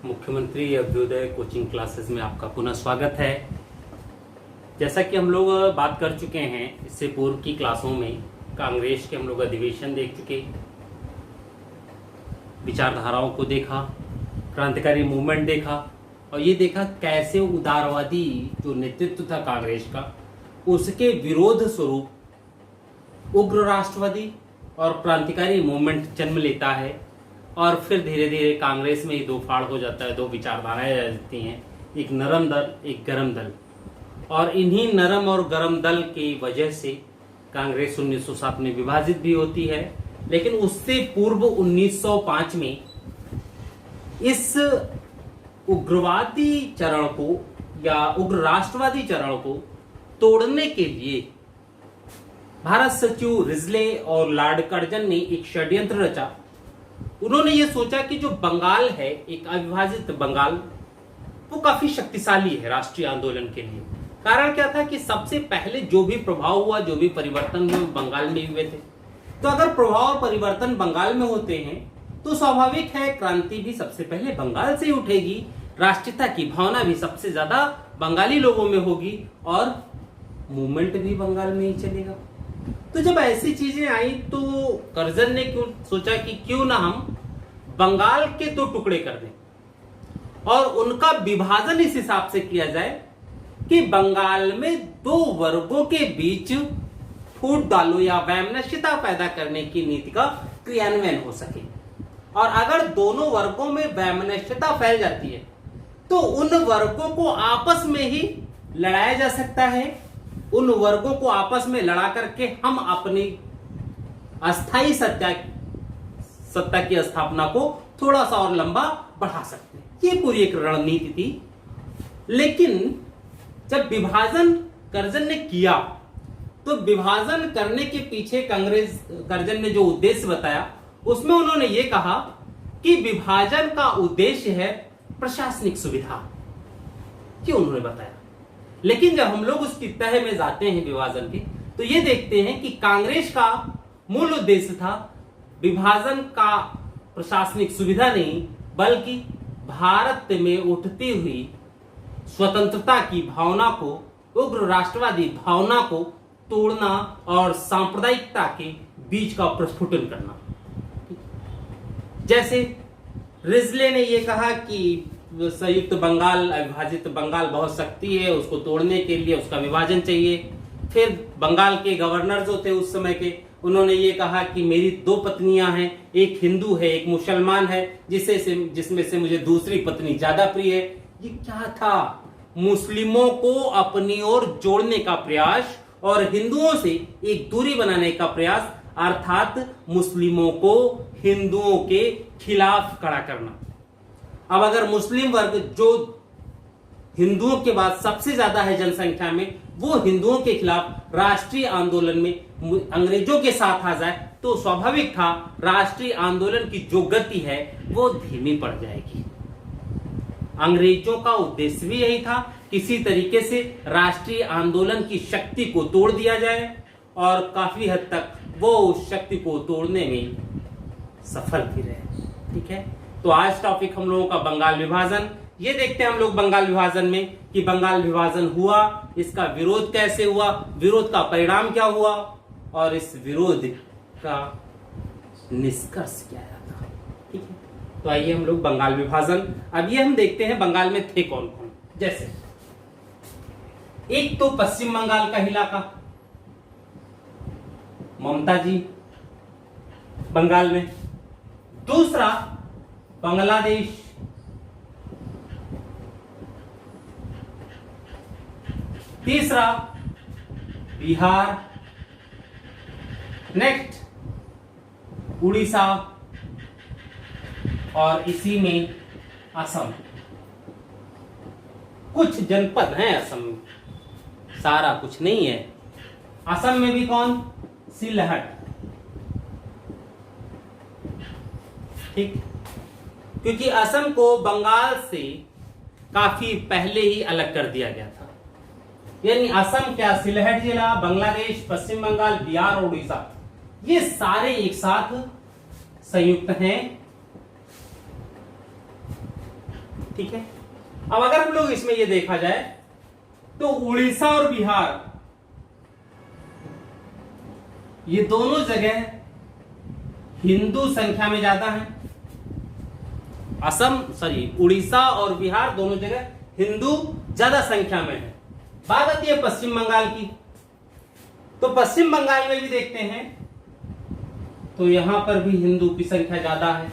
मुख्यमंत्री Abhyuday coaching classes में आपका पुनः स्वागत है। जैसा कि हम लोग बात कर चुके हैं, इससे पूर्व की क्लासों में कांग्रेस के हम लोग अधिवेशन देख चुके, विचारधाराओं को देखा, क्रांतिकारी मूवमेंट देखा और ये देखा कैसे उदारवादी जो नेतृत्व था कांग्रेस का, उसके विरोध स्वरूप उग्र राष्ट्रवादी और क्रांतिकारी मूवमेंट जन्म लेता है और फिर धीरे धीरे कांग्रेस में ही दो फाड़ हो जाता है, दो विचारधाराएं आ जाती हैं, एक नरम दल, एक गरम दल। और इन्हीं नरम और गरम दल की वजह से कांग्रेस 1907 में विभाजित भी होती है। लेकिन उससे पूर्व 1905 में इस उग्रवादी चरण को या उग्र राष्ट्रवादी चरण को तोड़ने के लिए भारत सचिव रिजले और लॉर्ड कर्जन ने एक षड्यंत्र रचा। उन्होंने ये सोचा कि जो बंगाल है, एक अविभाजित बंगाल, वो काफी शक्तिशाली है राष्ट्रीय आंदोलन के लिए। कारण क्या था कि सबसे पहले जो भी प्रभाव हुआ, जो भी परिवर्तन हुए, बंगाल में हुए थे। तो अगर प्रभाव और परिवर्तन बंगाल में होते हैं तो स्वाभाविक है क्रांति भी सबसे पहले बंगाल से ही उठेगी, राष्ट्रीयता की भावना भी सबसे ज्यादा बंगाली लोगों में होगी और मूवमेंट भी बंगाल में ही चलेगा। तो जब ऐसी चीजें आई तो कर्जन ने क्यों सोचा कि क्यों ना हम बंगाल के दो टुकड़े कर दें और उनका विभाजन इस हिसाब से किया जाए कि बंगाल में दो वर्गों के बीच फूट डालो या वैमनस्यता पैदा करने की नीति का क्रियान्वयन हो सके। और अगर दोनों वर्गों में वैमनस्यता फैल जाती है तो उन वर्गों को आपस में ही लड़ाया जा सकता है। उन वर्गों को आपस में लड़ा करके हम अपनी अस्थाई सत्ता की स्थापना को थोड़ा सा और लंबा बढ़ा सकते हैं। ये पूरी एक रणनीति थी। लेकिन जब विभाजन कर्जन ने किया तो विभाजन करने के पीछे कर्जन ने जो उद्देश्य बताया उसमें उन्होंने ये कहा कि विभाजन का उद्देश्य है प्रशासनिक सुविधा। क्यों उन्होंने बताया। लेकिन जब हम लोग उसकी तह में जाते हैं विभाजन के, तो ये देखते हैं कि कांग्रेस का मूल उद्देश्य था विभाजन का प्रशासनिक सुविधा नहीं, बल्कि भारत में उठती हुई स्वतंत्रता की भावना को, उग्र राष्ट्रवादी भावना को तोड़ना और सांप्रदायिकता के बीच का प्रस्फुटन करना। जैसे रिजले ने यह कहा कि संयुक्त बंगाल, अविभाजित बंगाल बहुत शक्ति है, उसको तोड़ने के लिए उसका विभाजन चाहिए। फिर बंगाल के गवर्नर जो थे उस समय के, उन्होंने ये कहा कि मेरी दो पत्नियां हैं, एक हिंदू है, एक मुसलमान है, जिसमें से मुझे दूसरी पत्नी ज्यादा प्रिय है। ये क्या था? मुस्लिमों को अपनी ओर जोड़ने का प्रयास और हिंदुओं से एक दूरी बनाने का प्रयास, अर्थात मुस्लिमों को हिंदुओं के खिलाफ खड़ा करना। अब अगर मुस्लिम वर्ग जो हिंदुओं के बाद सबसे ज्यादा है जनसंख्या में, वो हिंदुओं के खिलाफ राष्ट्रीय आंदोलन में अंग्रेजों के साथ आ जाए तो स्वाभाविक था राष्ट्रीय आंदोलन की जो गति है वो धीमी पड़ जाएगी। अंग्रेजों का उद्देश्य भी यही था, किसी तरीके से राष्ट्रीय आंदोलन की शक्ति को तोड़ दिया जाए और काफी हद तक वो उस शक्ति को तोड़ने में सफल भी रहे। ठीक है, तो आज टॉपिक हम लोगों का बंगाल विभाजन। ये देखते हैं हम लोग बंगाल विभाजन में कि बंगाल विभाजन हुआ, इसका विरोध कैसे हुआ, विरोध का परिणाम क्या हुआ और इस विरोध का निष्कर्ष क्या आया था। ठीक है, तो आइए हम लोग बंगाल विभाजन, अब ये हम देखते हैं बंगाल में थे कौन कौन। जैसे एक तो पश्चिम बंगाल का इलाका, ममता जी बंगाल में। दूसरा बांग्लादेश, तीसरा बिहार, नेक्स्ट उड़ीसा और इसी में असम। कुछ जनपद हैं असम में, सारा कुछ नहीं है। असम में भी कौन? सिलहट। ठीक, क्योंकि असम को बंगाल से काफी पहले ही अलग कर दिया गया था। यानी असम क्या, सिलहट जिला, बांग्लादेश, पश्चिम बंगाल, बिहार और उड़ीसा, ये सारे एक साथ संयुक्त हैं ठीक है। अब अगर हम लोग इसमें ये देखा जाए तो उड़ीसा और बिहार ये दोनों जगह हिंदू संख्या में ज्यादा है। उड़ीसा और बिहार दोनों जगह हिंदू ज्यादा संख्या में है। बात आती है पश्चिम बंगाल की, तो पश्चिम बंगाल में भी देखते हैं तो यहां पर भी हिंदू की संख्या ज्यादा है।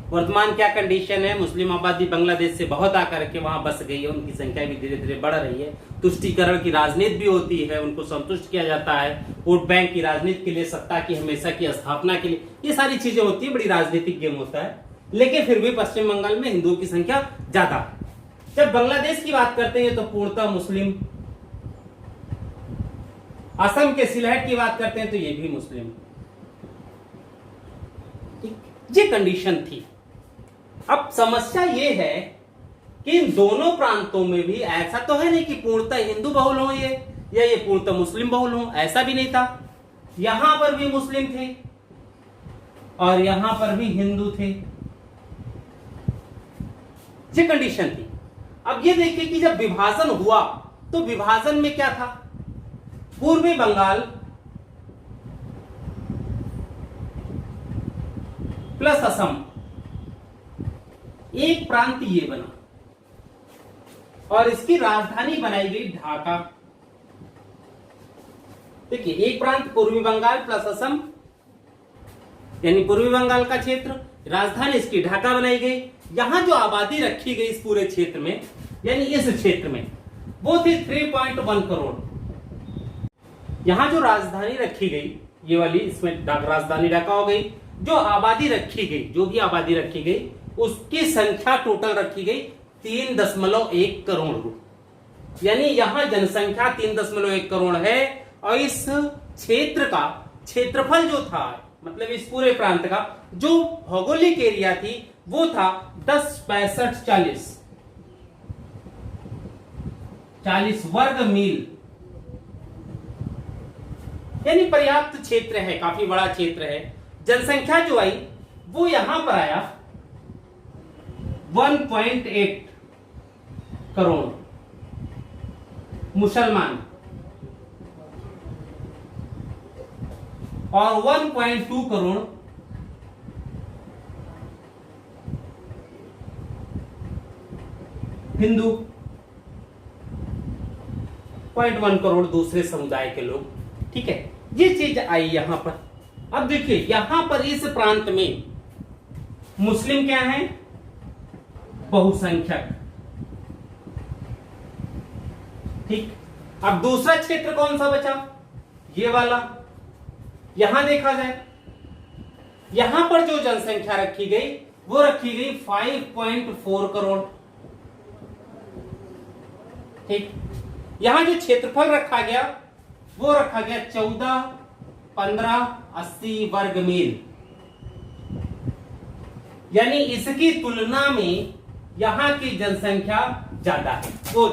वर्तमान क्या कंडीशन है, मुस्लिम आबादी बांग्लादेश से बहुत आकर के वहां बस गई है, उनकी संख्या भी धीरे धीरे बढ़ रही है। तुष्टीकरण की राजनीति भी होती है, उनको संतुष्ट किया जाता है, वोट बैंक की राजनीति के लिए, सत्ता की हमेशा की स्थापना के लिए, ये सारी चीजें होती है, बड़ी राजनीतिक गेम होता है। लेकिन फिर भी पश्चिम बंगाल में हिंदुओं की संख्या ज्यादा। जब बांग्लादेश की बात करते हैं तो पूर्णतः मुस्लिम, असम के सिलहट की बात करते हैं तो ये भी मुस्लिम। ये कंडीशन थी। अब समस्या ये है कि इन दोनों प्रांतों में भी ऐसा तो है नहीं कि पूर्णतः हिंदू बहुल हो ये, या ये पूर्णतः मुस्लिम बहुल हो, ऐसा भी नहीं था। यहां पर भी मुस्लिम थे और यहां पर भी हिंदू थे, ये कंडीशन थी। अब ये देखिए कि जब विभाजन हुआ तो विभाजन में क्या था, पूर्वी बंगाल प्लस असम, एक प्रांत ये बना और इसकी राजधानी बनाई गई ढाका। देखिए, एक प्रांत पूर्वी बंगाल प्लस असम, यानी पूर्वी बंगाल का क्षेत्र, राजधानी इसकी ढाका बनाई गई। यहां जो आबादी रखी गई इस पूरे क्षेत्र में, यानी इस क्षेत्र में, वो थी 3.1 करोड़। यहां जो राजधानी रखी गई, ये वाली, इसमें राजधानी ढाका हो गई। जो आबादी रखी गई, जो भी आबादी रखी गई, उसकी संख्या टोटल रखी गई 3.1 करोड़, यानी यहां जनसंख्या 3.1 करोड़ है। और इस क्षेत्र का क्षेत्रफल जो था, मतलब इस पूरे प्रांत का जो भौगोलिक एरिया थी, वो था 40 वर्ग मील, यानी पर्याप्त क्षेत्र है, काफी बड़ा क्षेत्र है। जनसंख्या जो आई वो यहां पर आया 1.8 करोड़ मुसलमान और 1.2 करोड़ हिंदू, 0.1 करोड़ दूसरे समुदाय के लोग। ठीक है, ये चीज आई यहां पर। अब देखिए, यहां पर इस प्रांत में मुस्लिम क्या है, बहुसंख्यक। ठीक, अब दूसरा क्षेत्र कौन सा बचा, ये वाला। यहां देखा जाए, यहां पर जो जनसंख्या रखी गई वो रखी गई 5.4 करोड़। ठीक, यहां जो क्षेत्रफल रखा गया वो रखा गया 14,15,80 वर्ग मील, यानी इसकी तुलना में यहां की जनसंख्या ज्यादा है, वो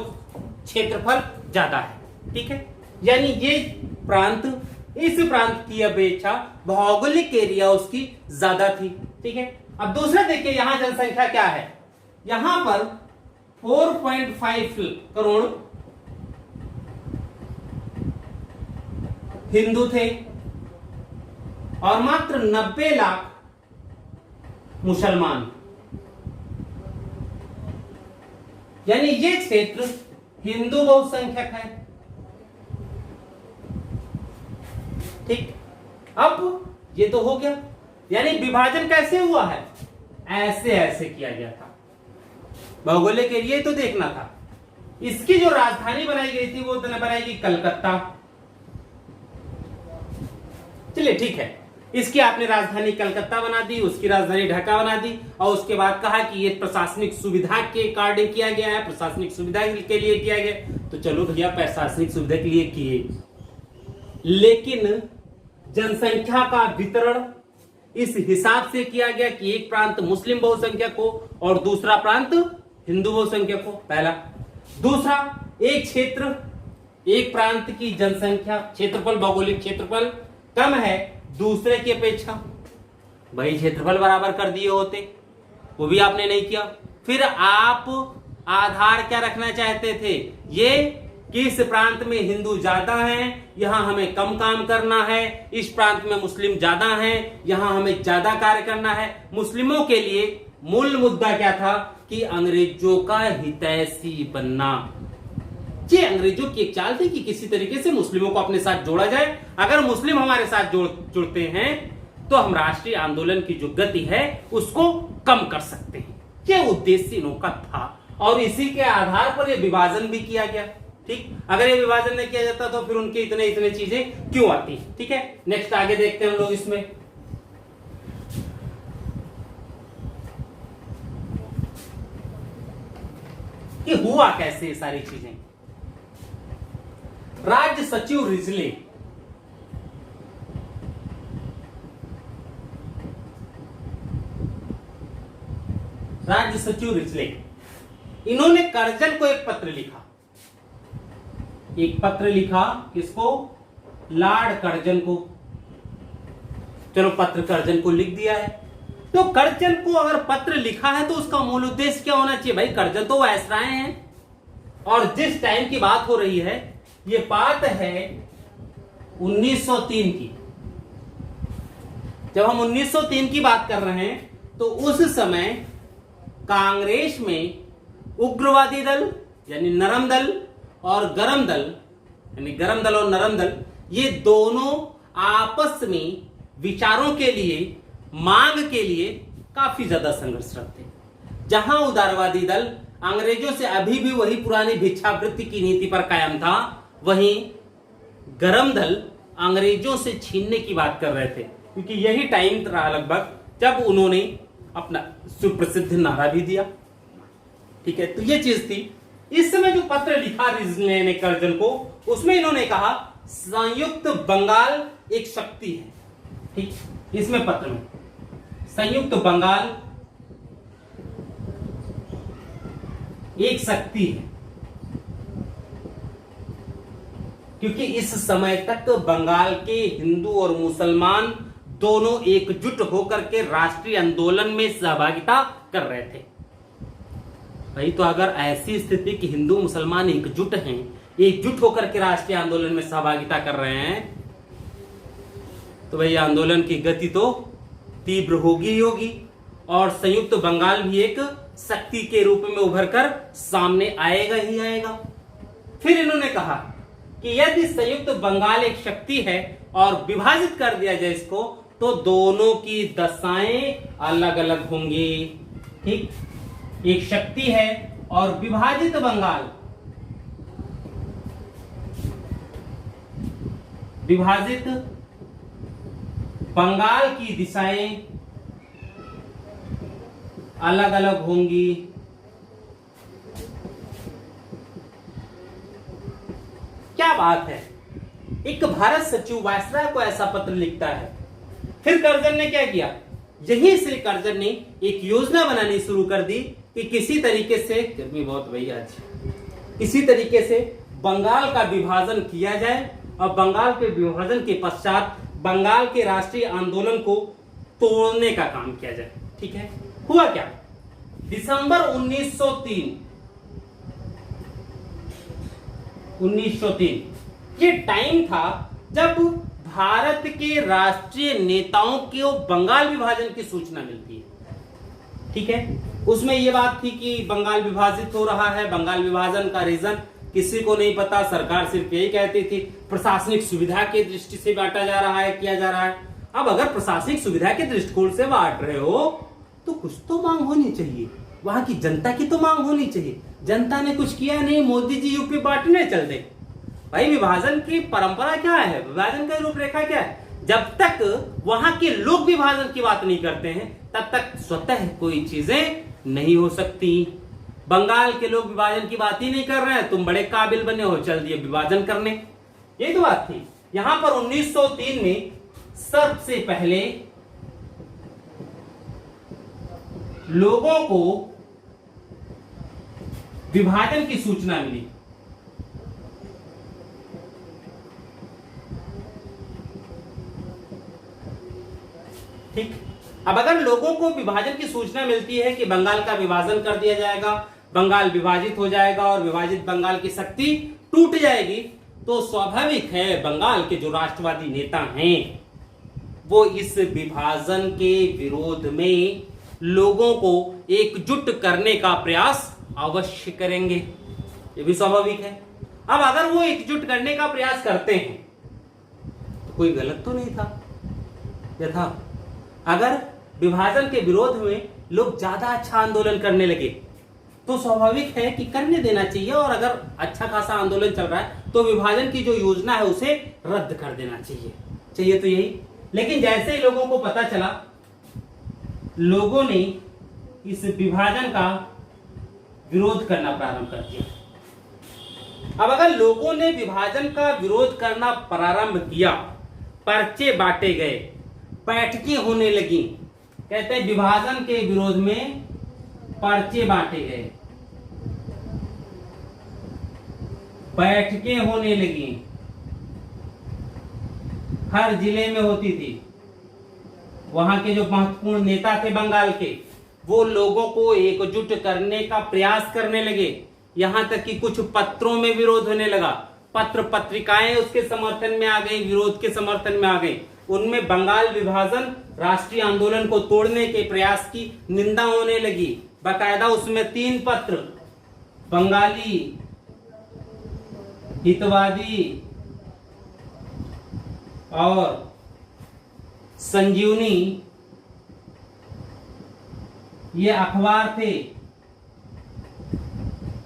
क्षेत्रफल ज्यादा है। ठीक है, यानी ये प्रांत इस प्रांत की अपेक्षा भौगोलिक एरिया उसकी ज्यादा थी। ठीक है, अब दूसरा देखिए, यहां जनसंख्या क्या है, यहां पर 4.5 करोड़ हिंदू थे और मात्र 90 लाख मुसलमान, यानी ये क्षेत्र हिंदू बहुसंख्यक है। ठीक, अब ये तो हो गया, यानी विभाजन कैसे हुआ है, ऐसे ऐसे किया गया था। भौगोलिक एरिया तो देखना था। इसकी जो राजधानी बनाई गई थी वो बनाई गई कलकत्ता। चलिए ठीक है, इसकी आपने राजधानी कलकत्ता बना दी, उसकी राजधानी ढाका बना दी, और उसके बाद कहा कि ये प्रशासनिक सुविधा के कारण किया गया है, प्रशासनिक सुविधा के लिए किया गया। तो चलो भैया, प्रशासनिक सुविधा के लिए किए, लेकिन जनसंख्या का वितरण इस हिसाब से किया गया कि एक प्रांत मुस्लिम बहुसंख्यक हो और दूसरा प्रांत हिंदू बहुसंख्यक हो, पहला। दूसरा, एक क्षेत्र, एक प्रांत की जनसंख्या, क्षेत्रफल, भौगोलिक क्षेत्रफल कम है दूसरे की अपेक्षा, भाई क्षेत्रफल बराबर कर दिए होते, वो भी आपने नहीं किया। फिर आप आधार क्या रखना चाहते थे, ये कि इस प्रांत में हिंदू ज्यादा हैं, यहां हमें कम काम करना है, इस प्रांत में मुस्लिम ज्यादा हैं, यहां हमें ज्यादा कार्य करना है। मुस्लिमों के लिए मूल मुद्दा क्या था कि अंग्रेजों का हितैषी बनना। ये अंग्रेजों की एक चाल थी कि किसी तरीके से मुस्लिमों को अपने साथ जोड़ा जाए। अगर मुस्लिम हमारे साथ जुड़ते हैं तो हम राष्ट्रीय आंदोलन की जो गति है उसको कम कर सकते हैं। यह उद्देश्य इनका था और इसी के आधार पर यह विभाजन भी किया गया। ठीक, अगर ये विभाजन नहीं किया जाता तो फिर उनके इतने चीजें क्यों आती। ठीक है, नेक्स्ट आगे देखते हैं हम लोग इसमें। कि हुआ कैसे ये सारी चीजें। राज्य सचिव रिजले इन्होंने कर्जन को एक पत्र लिखा। किसको? लॉर्ड कर्जन को। चलो पत्र कर्जन को लिख दिया है, तो कर्जन को अगर पत्र लिखा है तो उसका मूल उद्देश्य क्या होना चाहिए भाई? कर्जन तो वायसराय हैं और जिस टाइम की बात हो रही है ये बात है 1903 की। जब हम 1903 की बात कर रहे हैं तो उस समय कांग्रेस में उग्रवादी दल यानी नरम दल और गरम दल यानी गरम दल और नरम दल, ये दोनों आपस में विचारों के लिए, मांग के लिए काफी ज्यादा संघर्षरत थे। जहां उदारवादी दल अंग्रेजों से अभी भी वही पुरानी भिक्षावृत्ति की नीति पर कायम था, वहीं गरम दल अंग्रेजों से छीनने की बात कर रहे थे, क्योंकि यही टाइम था लगभग जब उन्होंने अपना सुप्रसिद्ध नारा भी दिया। ठीक है, तो ये चीज थी। इस समय जो पत्र लिखा रिजले ने कर्जन को, उसमें इन्होंने कहा संयुक्त बंगाल एक शक्ति है। ठीक, इसमें पत्र में संयुक्त बंगाल एक शक्ति है, क्योंकि इस समय तक बंगाल के हिंदू और मुसलमान दोनों एकजुट होकर के राष्ट्रीय आंदोलन में सहभागिता कर रहे थे। भाई तो अगर ऐसी स्थिति कि हिंदू मुसलमान एकजुट हैं, एकजुट होकर के राष्ट्रीय आंदोलन में सहभागिता कर रहे हैं, तो भाई आंदोलन की गति तो तीव्र होगी ही होगी और संयुक्त बंगाल भी एक शक्ति के रूप में उभर कर सामने आएगा ही आएगा। फिर इन्होंने कहा कि यदि संयुक्त बंगाल एक शक्ति है और विभाजित कर दिया जाए इसको, तो दोनों की दशाएं अलग अलग होंगी। ठीक, एक शक्ति है और विभाजित बंगाल, विभाजित बंगाल की दिशाएं अलग अलग होंगी। क्या बात है, एक भारत सचिव वायसराय को ऐसा पत्र लिखता है। फिर कर्जन ने क्या किया, यहीं से कर्जन ने एक योजना बनानी शुरू कर दी कि किसी तरीके से, गर्मी बहुत भैया आज, किसी तरीके से बंगाल का विभाजन किया जाए और बंगाल के विभाजन के पश्चात बंगाल के राष्ट्रीय आंदोलन को तोड़ने का काम किया जाए। ठीक है, हुआ क्या, दिसंबर 1903 ये टाइम था जब भारत के राष्ट्रीय नेताओं को बंगाल विभाजन की सूचना मिलती है। ठीक है, उसमें यह बात थी कि बंगाल विभाजित हो रहा है, बंगाल विभाजन का रीजन किसी को नहीं पता, सरकार सिर्फ यही कहती थी प्रशासनिक सुविधा की दृष्टि से बांटा जा रहा है, किया जा रहा है। अब अगर प्रशासनिक सुविधा के दृष्टिकोण से बांट रहे हो तो कुछ तो मांग होनी चाहिए, वहां की जनता की तो मांग होनी चाहिए। जनता ने कुछ किया नहीं, मोदी जी यूपी बांटने चल दे। भाई विभाजन की परंपरा क्या है, विभाजन का रूपरेखा क्या है? जब तक वहां के लोग विभाजन की बात नहीं करते हैं तब तक स्वतः कोई चीजें नहीं हो सकती। बंगाल के लोग विभाजन की बात ही नहीं कर रहे हैं, तुम बड़े काबिल बने हो, चल दिए विभाजन करने। यही तो बात थी। यहां पर 1903 में सबसे पहले लोगों को विभाजन की सूचना मिली। ठीक, अब अगर लोगों को विभाजन की सूचना मिलती है कि बंगाल का विभाजन कर दिया जाएगा, बंगाल विभाजित हो जाएगा और विभाजित बंगाल की शक्ति टूट जाएगी, तो स्वाभाविक है बंगाल के जो राष्ट्रवादी नेता हैं वो इस विभाजन के विरोध में लोगों को एकजुट करने का प्रयास अवश्य करेंगे। ये भी स्वाभाविक है। अब अगर वो एकजुट करने का प्रयास करते हैं तो कोई गलत तो नहीं था। यथा अगर विभाजन के विरोध में लोग ज्यादा अच्छा आंदोलन करने लगे तो स्वाभाविक है कि करने देना चाहिए, और अगर अच्छा खासा आंदोलन चल रहा है तो विभाजन की जो योजना है उसे रद्द कर देना चाहिए तो यही। लेकिन जैसे ही लोगों को पता चला, लोगों ने इस विभाजन का विरोध करना प्रारंभ कर दिया। अब अगर लोगों ने विभाजन का विरोध करना प्रारंभ किया, पर्चे बांटे गए, बैठकें होने लगी, कहते हैं विभाजन के विरोध में पर्चे बांटे गए, बैठकें होने लगी, हर जिले में होती थी। वहां के जो महत्वपूर्ण नेता थे बंगाल के, वो लोगों को एकजुट करने का प्रयास करने लगे। यहां तक कि कुछ पत्रों में विरोध होने लगा, पत्र पत्रिकाएं उसके समर्थन में आ गई, विरोध के समर्थन में आ गई। उनमें बंगाल विभाजन राष्ट्रीय आंदोलन को तोड़ने के प्रयास की निंदा होने लगी। बाकायदा उसमें 3 पत्र, बंगाली, हितवादी और संजीवनी, ये अखबार थे।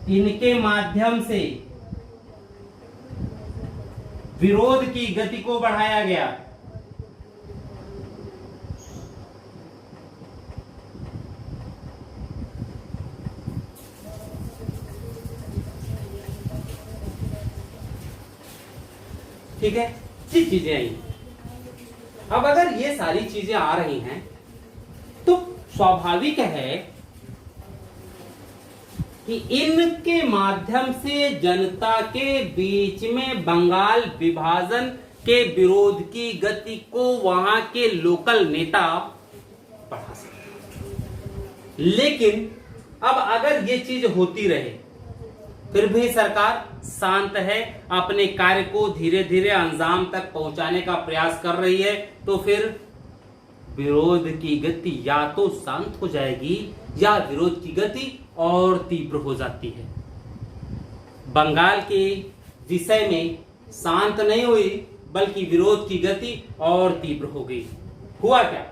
इनके माध्यम से विरोध की गति को बढ़ाया गया। ठीक है, ये चीजें आई। अब अगर ये सारी चीजें आ रही हैं तो स्वाभाविक है कि इनके माध्यम से जनता के बीच में बंगाल विभाजन के विरोध की गति को वहां के लोकल नेता बढ़ा सकते। लेकिन अब अगर ये चीज होती रहे, फिर भी सरकार शांत है, अपने कार्य को धीरे धीरे अंजाम तक पहुंचाने का प्रयास कर रही है, तो फिर विरोध की गति या तो शांत हो जाएगी या विरोध की गति और तीव्र हो जाती है। बंगाल के विषय में शांत नहीं हुई, बल्कि विरोध की गति और तीव्र हो गई। हुआ क्या?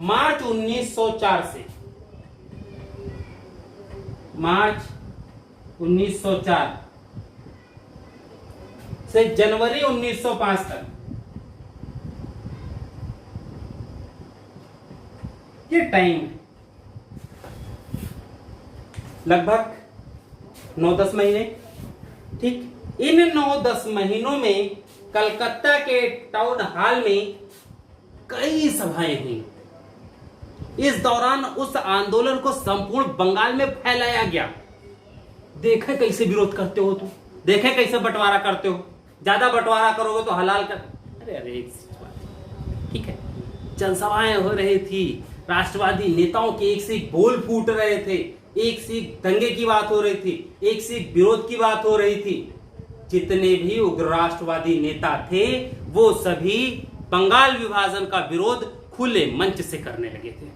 मार्च 1904 से जनवरी 1905 तक ये टाइम लगभग 9-10 महीने। ठीक, इन 9-10 महीनों में कलकत्ता के टाउन हॉल में कई सभाएं हुई। इस दौरान उस आंदोलन को संपूर्ण बंगाल में फैलाया गया। देखे कैसे विरोध करते हो तुम, देखे कैसे बंटवारा करते हो, ज्यादा बंटवारा करोगे तो हलाल कर। अरे ठीक है, जनसभाएं हो रही थी, राष्ट्रवादी नेताओं के एक से एक बोल फूट रहे थे, एक से एक दंगे की बात हो रही थी, एक से एक विरोध की बात हो रही थी। जितने भी उग्र राष्ट्रवादी नेता थे वो सभी बंगाल विभाजन का विरोध खुले मंच से करने लगे थे।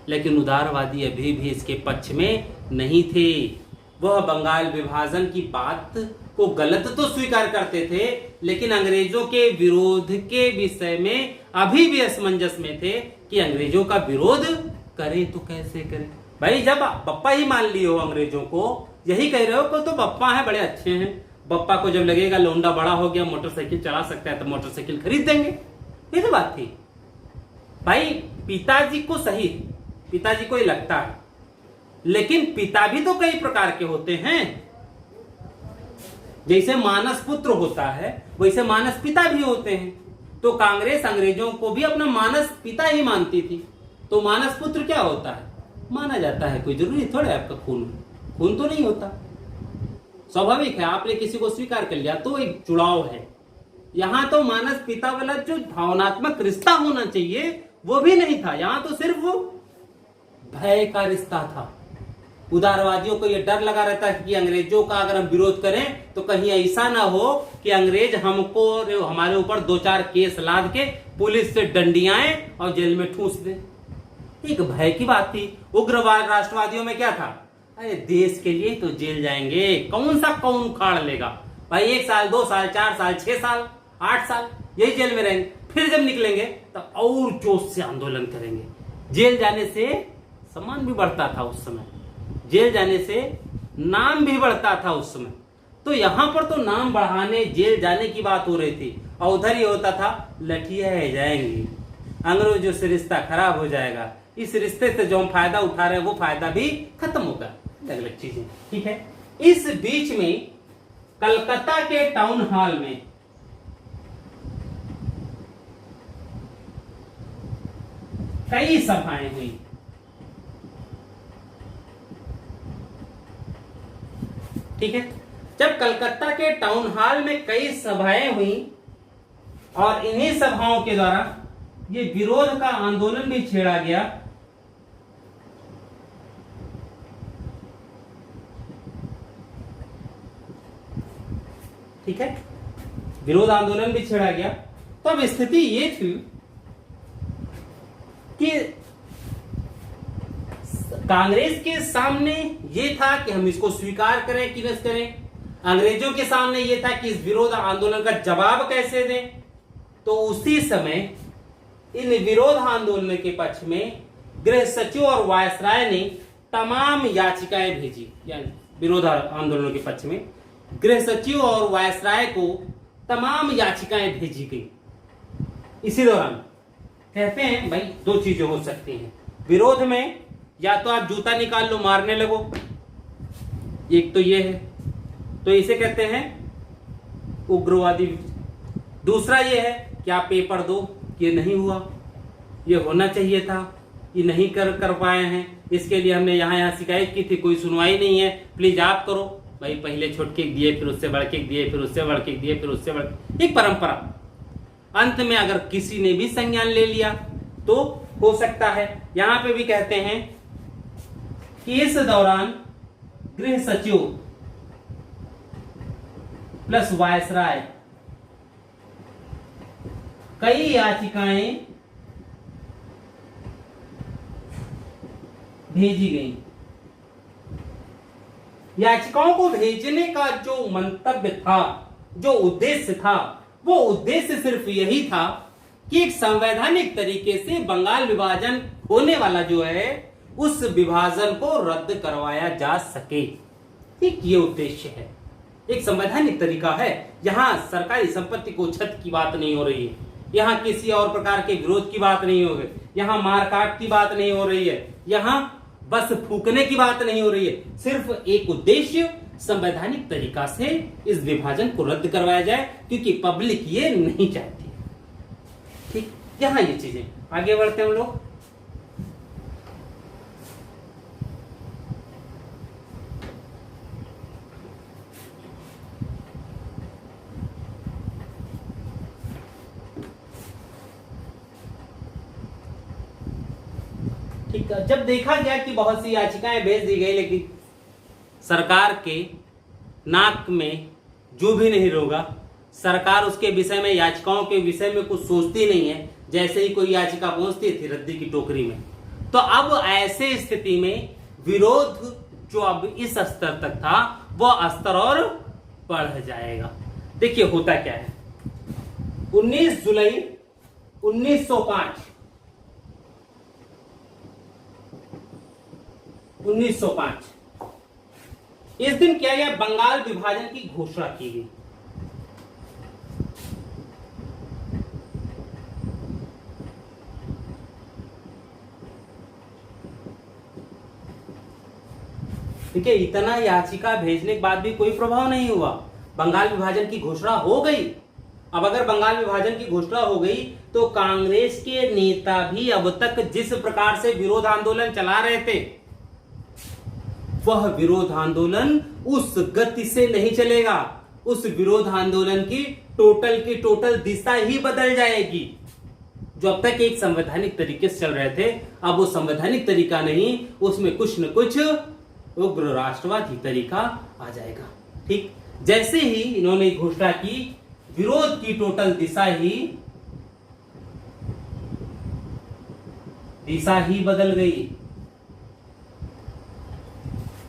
लेकिन उदारवादी अभी भी इसके पक्ष में नहीं थे। वह बंगाल विभाजन की बात को गलत तो स्वीकार करते थे, लेकिन अंग्रेजों के विरोध के विषय में अभी भी असमंजस में थे कि अंग्रेजों का विरोध करें तो कैसे करें। भाई जब बप्पा ही मान लिए हो अंग्रेजों को, यही कह रहे हो तो बप्पा है, बड़े अच्छे हैं, बप्पा को जब लगेगा लौंडा बड़ा हो गया, मोटरसाइकिल चला सकता है, तो मोटरसाइकिल खरीद देंगे। ये तो बात थी भाई। पिताजी को सही, पिताजी को ही लगता है, लेकिन पिता भी तो कई प्रकार के होते हैं। जैसे मानस पुत्र होता है वैसे मानस पिता भी होते हैं। तो कांग्रेस अंग्रेजों को भी अपना मानस पिता ही मानती थी। तो मानस पुत्र क्या होता है? माना जाता है, कोई जरूरी थोड़ा आपका खून तो नहीं होता। स्वाभाविक है, आपने किसी को स्वीकार कर लिया तो एक जुड़ाव है। यहां तो मानस पिता वाला जो भावनात्मक रिश्ता होना चाहिए वो भी नहीं था। यहां तो सिर्फ भय का रिश्ता था। उदारवादियों को यह डर लगा रहता है कि अंग्रेजों का अगर हम विरोध करें तो कहीं ऐसा ना हो कि अंग्रेज हमको हमारे ऊपर 2-4 केस लाद के पुलिस से डंडियाएं और जेल में ठूस दे। एक भय की बात थी। उग्रवाद राष्ट्रवादियों में क्या था, अरे देश के लिए तो जेल जाएंगे, कौन सा कौन उखाड़ लेगा भाई, 1 साल 2 साल 4 साल 6 साल 8 साल यही जेल में रहेंगे, फिर जब निकलेंगे तो और जोश से आंदोलन करेंगे। जेल जाने से सम्मान भी बढ़ता था उस समय, जेल जाने से नाम भी बढ़ता था उस समय। तो यहां पर तो नाम बढ़ाने जेल जाने की बात हो रही थी, और उधर ही होता था लठिया जाएंगी, अंग्रेजों से रिश्ता खराब हो जाएगा, इस रिश्ते से जो हम फायदा उठा रहे हैं वो फायदा भी खत्म होगा, अलग अलग चीजें। ठीक है, इस बीच में कलकत्ता के टाउन हॉल में कई सभाएं हुई। ठीक है, जब कलकत्ता के टाउन हॉल में कई सभाएं हुई और इन्हीं सभाओं के द्वारा ये विरोध का आंदोलन भी छेड़ा गया। ठीक है, विरोध आंदोलन भी छेड़ा गया। तो अब स्थिति ये थी कि कांग्रेस के सामने ये था कि हम इसको स्वीकार करें कि न करें, अंग्रेजों के सामने ये था कि इस विरोध आंदोलन का जवाब कैसे दें। तो उसी समय इन विरोध आंदोलन के पक्ष में गृह सचिव और वायसराय ने तमाम याचिकाएं भेजी। यानी विरोध आंदोलन के पक्ष में गृह सचिव और वायसराय को तमाम याचिकाएं भेजी गई। इसी दौरान कहते हैं भाई 2 चीजें हो सकती हैं विरोध में, या तो आप जूता निकाल लो मारने लगो, एक तो ये है, तो इसे कहते हैं उग्रवादी। दूसरा ये है कि आप पेपर दो, ये नहीं हुआ, ये होना चाहिए था, ये नहीं कर पाए हैं, इसके लिए हमने यहाँ शिकायत की थी, कोई सुनवाई नहीं है, प्लीज आप करो। भाई पहले छोटके दिए, फिर उससे बढ़ के दिए, फिर उससे बढ़ के दिए, फिर उससे बढ़, एक परंपरा। अंत में अगर किसी ने भी संज्ञान ले लिया तो हो सकता है। यहां पे भी कहते हैं कि इस दौरान गृह सचिव प्लस वायसराय कई याचिकाएं भेजी गई। याचिकाओं को भेजने का जो मंतव्य था, जो उद्देश्य था, वो उद्देश्य सिर्फ यही था कि एक संवैधानिक तरीके से बंगाल विभाजन होने वाला जो है उस विभाजन को रद्द करवाया जा सके। ठीक, ये उद्देश्य है। एक संवैधानिक तरीका है, यहां सरकारी संपत्ति को क्षति की बात नहीं हो रही है, यहां किसी और प्रकार के विरोध की बात नहीं हो रही, यहां मारकाट की बात नहीं हो रही है, यहां बस फूकने की बात नहीं हो रही है। सिर्फ एक उद्देश्य, संवैधानिक तरीका से इस विभाजन को रद्द करवाया जाए, क्योंकि पब्लिक ये नहीं चाहती। ठीक, यहां ये चीजें। आगे बढ़ते हैं हम लोग। ठीक है, जब देखा गया कि बहुत सी याचिकाएं भेज दी गई लेकिन सरकार के नाक में जो भी नहीं होगा, सरकार उसके विषय में, याचिकाओं के विषय में कुछ सोचती नहीं है। जैसे ही कोई याचिका पहुंचती थी रद्दी की टोकरी में। तो अब ऐसे स्थिति में विरोध जो अब इस स्तर तक था वह स्तर और बढ़ जाएगा। देखिए होता क्या है, 19 जुलाई 1905 इस दिन क्या गया, बंगाल विभाजन की घोषणा की गई। ठीक है, इतना याचिका भेजने के बाद भी कोई प्रभाव नहीं हुआ, बंगाल विभाजन की घोषणा हो गई। अब अगर बंगाल विभाजन की घोषणा हो गई तो कांग्रेस के नेता भी अब तक जिस प्रकार से विरोध आंदोलन चला रहे थे वह विरोध आंदोलन उस गति से नहीं चलेगा। उस विरोध आंदोलन की टोटल दिशा ही बदल जाएगी। जो अब तक एक संवैधानिक तरीके से चल रहे थे, अब वो संवैधानिक तरीका नहीं, उसमें कुछ न कुछ उग्र राष्ट्रवादी तरीका आ जाएगा। ठीक, जैसे ही इन्होंने घोषणा की, विरोध की टोटल दिशा ही बदल गई।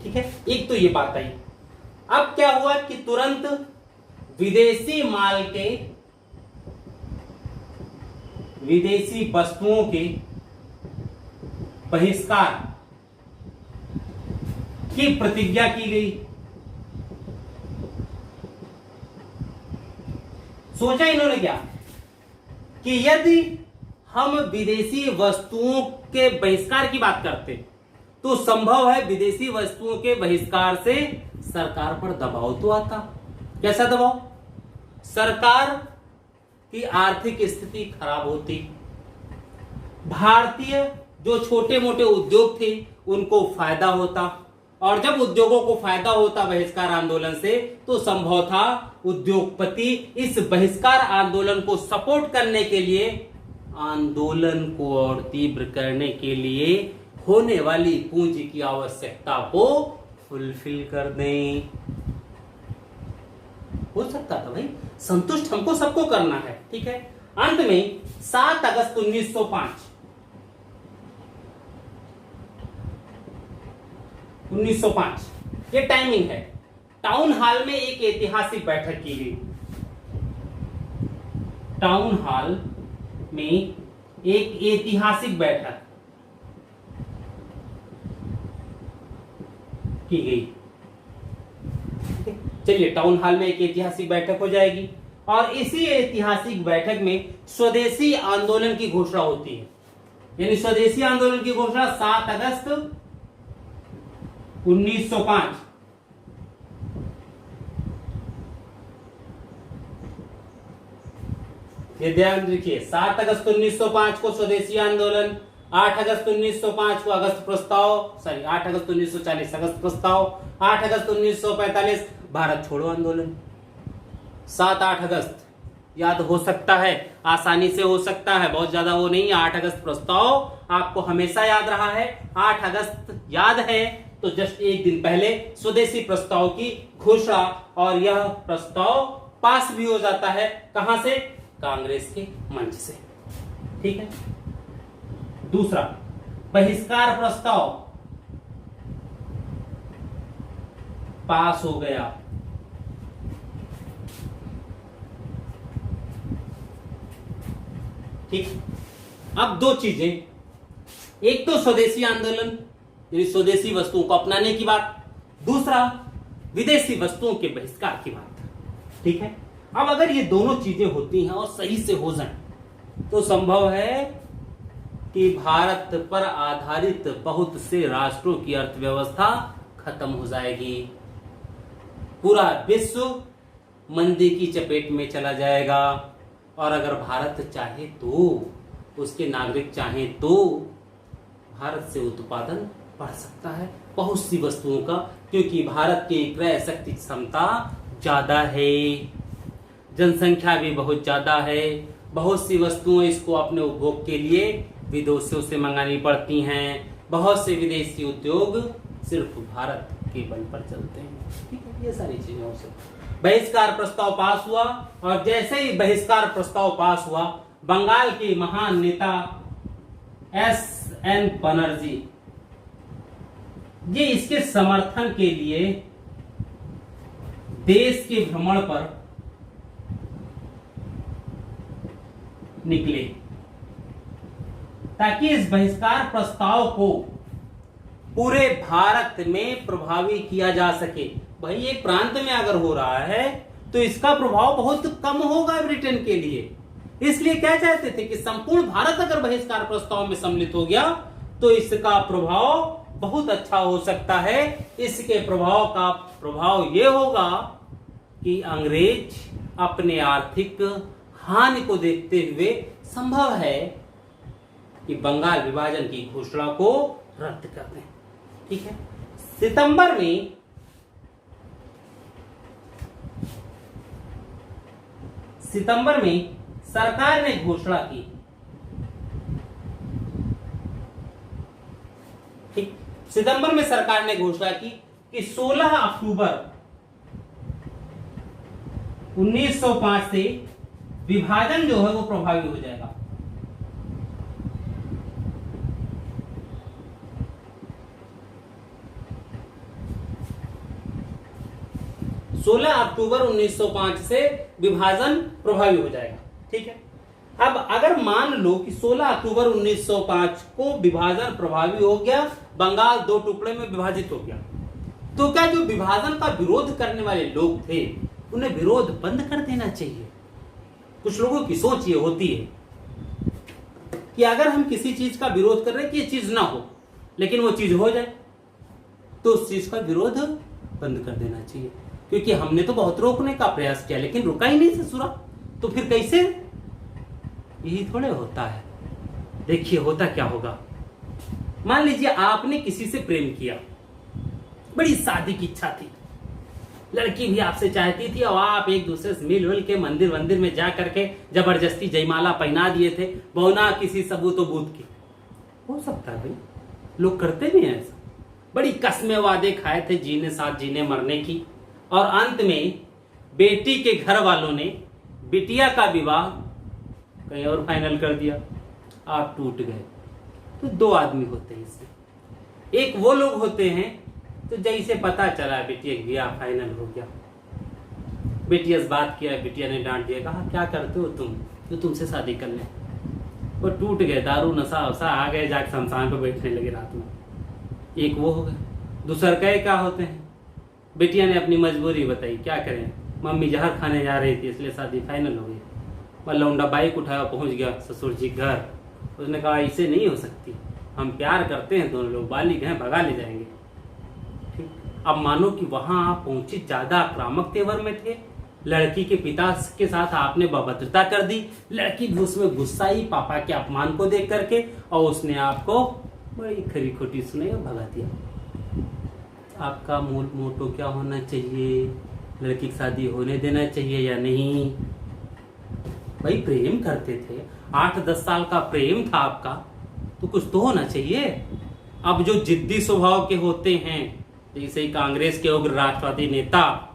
ठीक है, एक तो ये बात आई। अब क्या हुआ कि तुरंत विदेशी माल के, विदेशी वस्तुओं के बहिष्कार की प्रतिज्ञा की गई। सोचा इन्होंने क्या कि यदि हम विदेशी वस्तुओं के बहिष्कार की बात करते तो संभव है विदेशी वस्तुओं के बहिष्कार से सरकार पर दबाव तो आता। कैसा दबाव? सरकार की आर्थिक स्थिति खराब होती, भारतीय जो छोटे मोटे उद्योग थे उनको फायदा होता, और जब उद्योगों को फायदा होता बहिष्कार आंदोलन से, तो संभव था उद्योगपति इस बहिष्कार आंदोलन को सपोर्ट करने के लिए, आंदोलन को और तीव्र करने के लिए होने वाली पूंजी की आवश्यकता को फुलफिल कर दें। हो सकता था भाई, संतुष्ट हमको सबको करना है। ठीक है, अंत में 7 अगस्त 1905 ये टाइमिंग है। टाउन हॉल में एक ऐतिहासिक बैठक की गई। टाउन हॉल में एक ऐतिहासिक बैठक की गई। चलिए, टाउन हॉल में एक ऐतिहासिक बैठक हो जाएगी, और इसी ऐतिहासिक बैठक में स्वदेशी आंदोलन की घोषणा होती है। यानी स्वदेशी आंदोलन की घोषणा 7 अगस्त 1905। ये ध्यान रखिए, 7 अगस्त 1905 को स्वदेशी आंदोलन, 8 अगस्त 1905 को अगस्त प्रस्ताव, 8 अगस्त 1940 अगस्त प्रस्ताव, 8 अगस्त 1945 भारत छोड़ो आंदोलन। 7-8 अगस्त याद हो सकता है, आसानी से हो सकता है, बहुत ज्यादा वो नहीं है। 8 अगस्त प्रस्ताव आपको हमेशा याद रहा है, 8 अगस्त याद है, तो जस्ट एक दिन पहले स्वदेशी प्रस्ताव की घोषणा, और यह प्रस्ताव पास भी हो जाता है। कहां से? कांग्रेस के मंच से। ठीक है, दूसरा बहिष्कार प्रस्ताव पास हो गया। ठीक, अब दो चीजें, एक तो स्वदेशी आंदोलन यानी स्वदेशी वस्तुओं को अपनाने की बात, दूसरा विदेशी वस्तुओं के बहिष्कार की बात। ठीक है, अब अगर ये दोनों चीजें होती हैं और सही से हो जाएं, तो संभव है कि भारत पर आधारित बहुत से राष्ट्रों की अर्थव्यवस्था खत्म हो जाएगी, पूरा विश्व मंदी की चपेट में चला जाएगा। और अगर भारत चाहे तो, उसके नागरिक चाहें तो, भारत से उत्पादन बढ़ सकता है बहुत सी वस्तुओं का, क्योंकि भारत की क्रय शक्ति क्षमता ज्यादा है, जनसंख्या भी बहुत ज्यादा है, बहुत सी वस्तुएं इसको अपने उपभोग के लिए विदेशों से मंगानी पड़ती हैं, बहुत से विदेशी उद्योग सिर्फ भारत के बल पर चलते हैं। ठीक है, ये सारी चीजें हो सकती। बहिष्कार प्रस्ताव पास हुआ, और जैसे ही बहिष्कार प्रस्ताव पास हुआ, बंगाल के महान नेता S.N. बनर्जी ये इसके समर्थन के लिए देश के भ्रमण पर निकले, ताकि इस बहिष्कार प्रस्ताव को पूरे भारत में प्रभावी किया जा सके। भाई, एक प्रांत में अगर हो रहा है तो इसका प्रभाव बहुत कम होगा ब्रिटेन के लिए, इसलिए क्या चाहते थे कि संपूर्ण भारत अगर बहिष्कार प्रस्ताव में सम्मिलित हो गया तो इसका प्रभाव बहुत अच्छा हो सकता है। इसके प्रभाव यह होगा कि अंग्रेज अपने आर्थिक हानि को देखते हुए संभव है कि बंगाल विभाजन की घोषणा को रद्द कर दें। ठीक है, सितंबर में सरकार ने घोषणा की ठीक। सितंबर में सरकार ने घोषणा की कि 16 अक्टूबर 1905 से विभाजन जो है वो प्रभावी हो जाएगा। सोलह अक्टूबर 1905 से विभाजन प्रभावी हो जाएगा। ठीक है। अब अगर मान लो कि 16 अक्टूबर 1905 को विभाजन प्रभावी हो गया, बंगाल दो टुकड़े में विभाजित हो गया, तो क्या जो विभाजन का विरोध करने वाले लोग थे उन्हें विरोध बंद कर देना चाहिए? कुछ लोगों की सोच ये होती है कि अगर हम किसी चीज का विरोध कर रहे हैं कि ये चीज ना हो, लेकिन वो चीज हो जाए, तो उस चीज का विरोध बंद कर देना चाहिए, क्योंकि हमने तो बहुत रोकने का प्रयास किया लेकिन रुका ही नहीं ससुरा, तो फिर कैसे? यही थोड़े होता है। देखिए होता क्या होगा, मान लीजिए आपने किसी से प्रेम किया, बड़ी शादी की इच्छा थी, लड़की भी आपसे चाहती थी और आप एक दूसरे से मिल के मंदिर में जा करके जबरदस्ती जयमाला पहना दिए थे, बहुना किसी सबूत वबूत की। हो सकता है भाई, लोग करते भी हैं ऐसा। बड़ी कस्में वादे खाए थे जीने साथ जीने मरने की, और अंत में बेटी के घर वालों ने बिटिया का विवाह कहीं और फाइनल कर दिया, आप टूट गए। तो दो आदमी होते हैं इसमें, एक वो लोग होते हैं तो जैसे पता चला बेटिया का विवाह फाइनल हो गया, बेटिया से बात किया, बेटिया ने डांट दिया, कहा क्या करते हो तुम जो तुमसे शादी कर ले। वो टूट गए, दारू नशा वशा आ गए, जाके शमशान पर बैठने लगे रात में। एक वो हो गए। दूसर कई क्या होते हैं, बेटिया ने अपनी मजबूरी बताई, क्या करें मम्मी जहर खाने जा रही थी इसलिए शादी फाइनल हो गई। लौंडा बाइक उठाया पहुंच गया ससुर जी घर, उसने कहा ऐसे नहीं हो सकती, हम प्यार करते हैं दोनों लोग, बालिग हैं, भगा ले जाएंगे। ठीक। अब मानो कि वहां आप पहुंचे, ज्यादा आक्रामक तेवर में थे, लड़की के पिता के साथ आपने बभद्रता कर दी, लड़की भी उसमें गुस्सा ही पापा के अपमान को देख करके, और उसने आपको बड़ी खरी खोटी सुनाई और भगा दिया। आपका मूल मोटो क्या होना चाहिए? लड़की की शादी होने देना चाहिए या नहीं? भाई प्रेम करते थे, 8-10 साल का प्रेम था आपका, तो कुछ तो होना चाहिए। अब जो जिद्दी स्वभाव के होते हैं, जैसे ही कांग्रेस के उग्र राष्ट्रवादी नेता,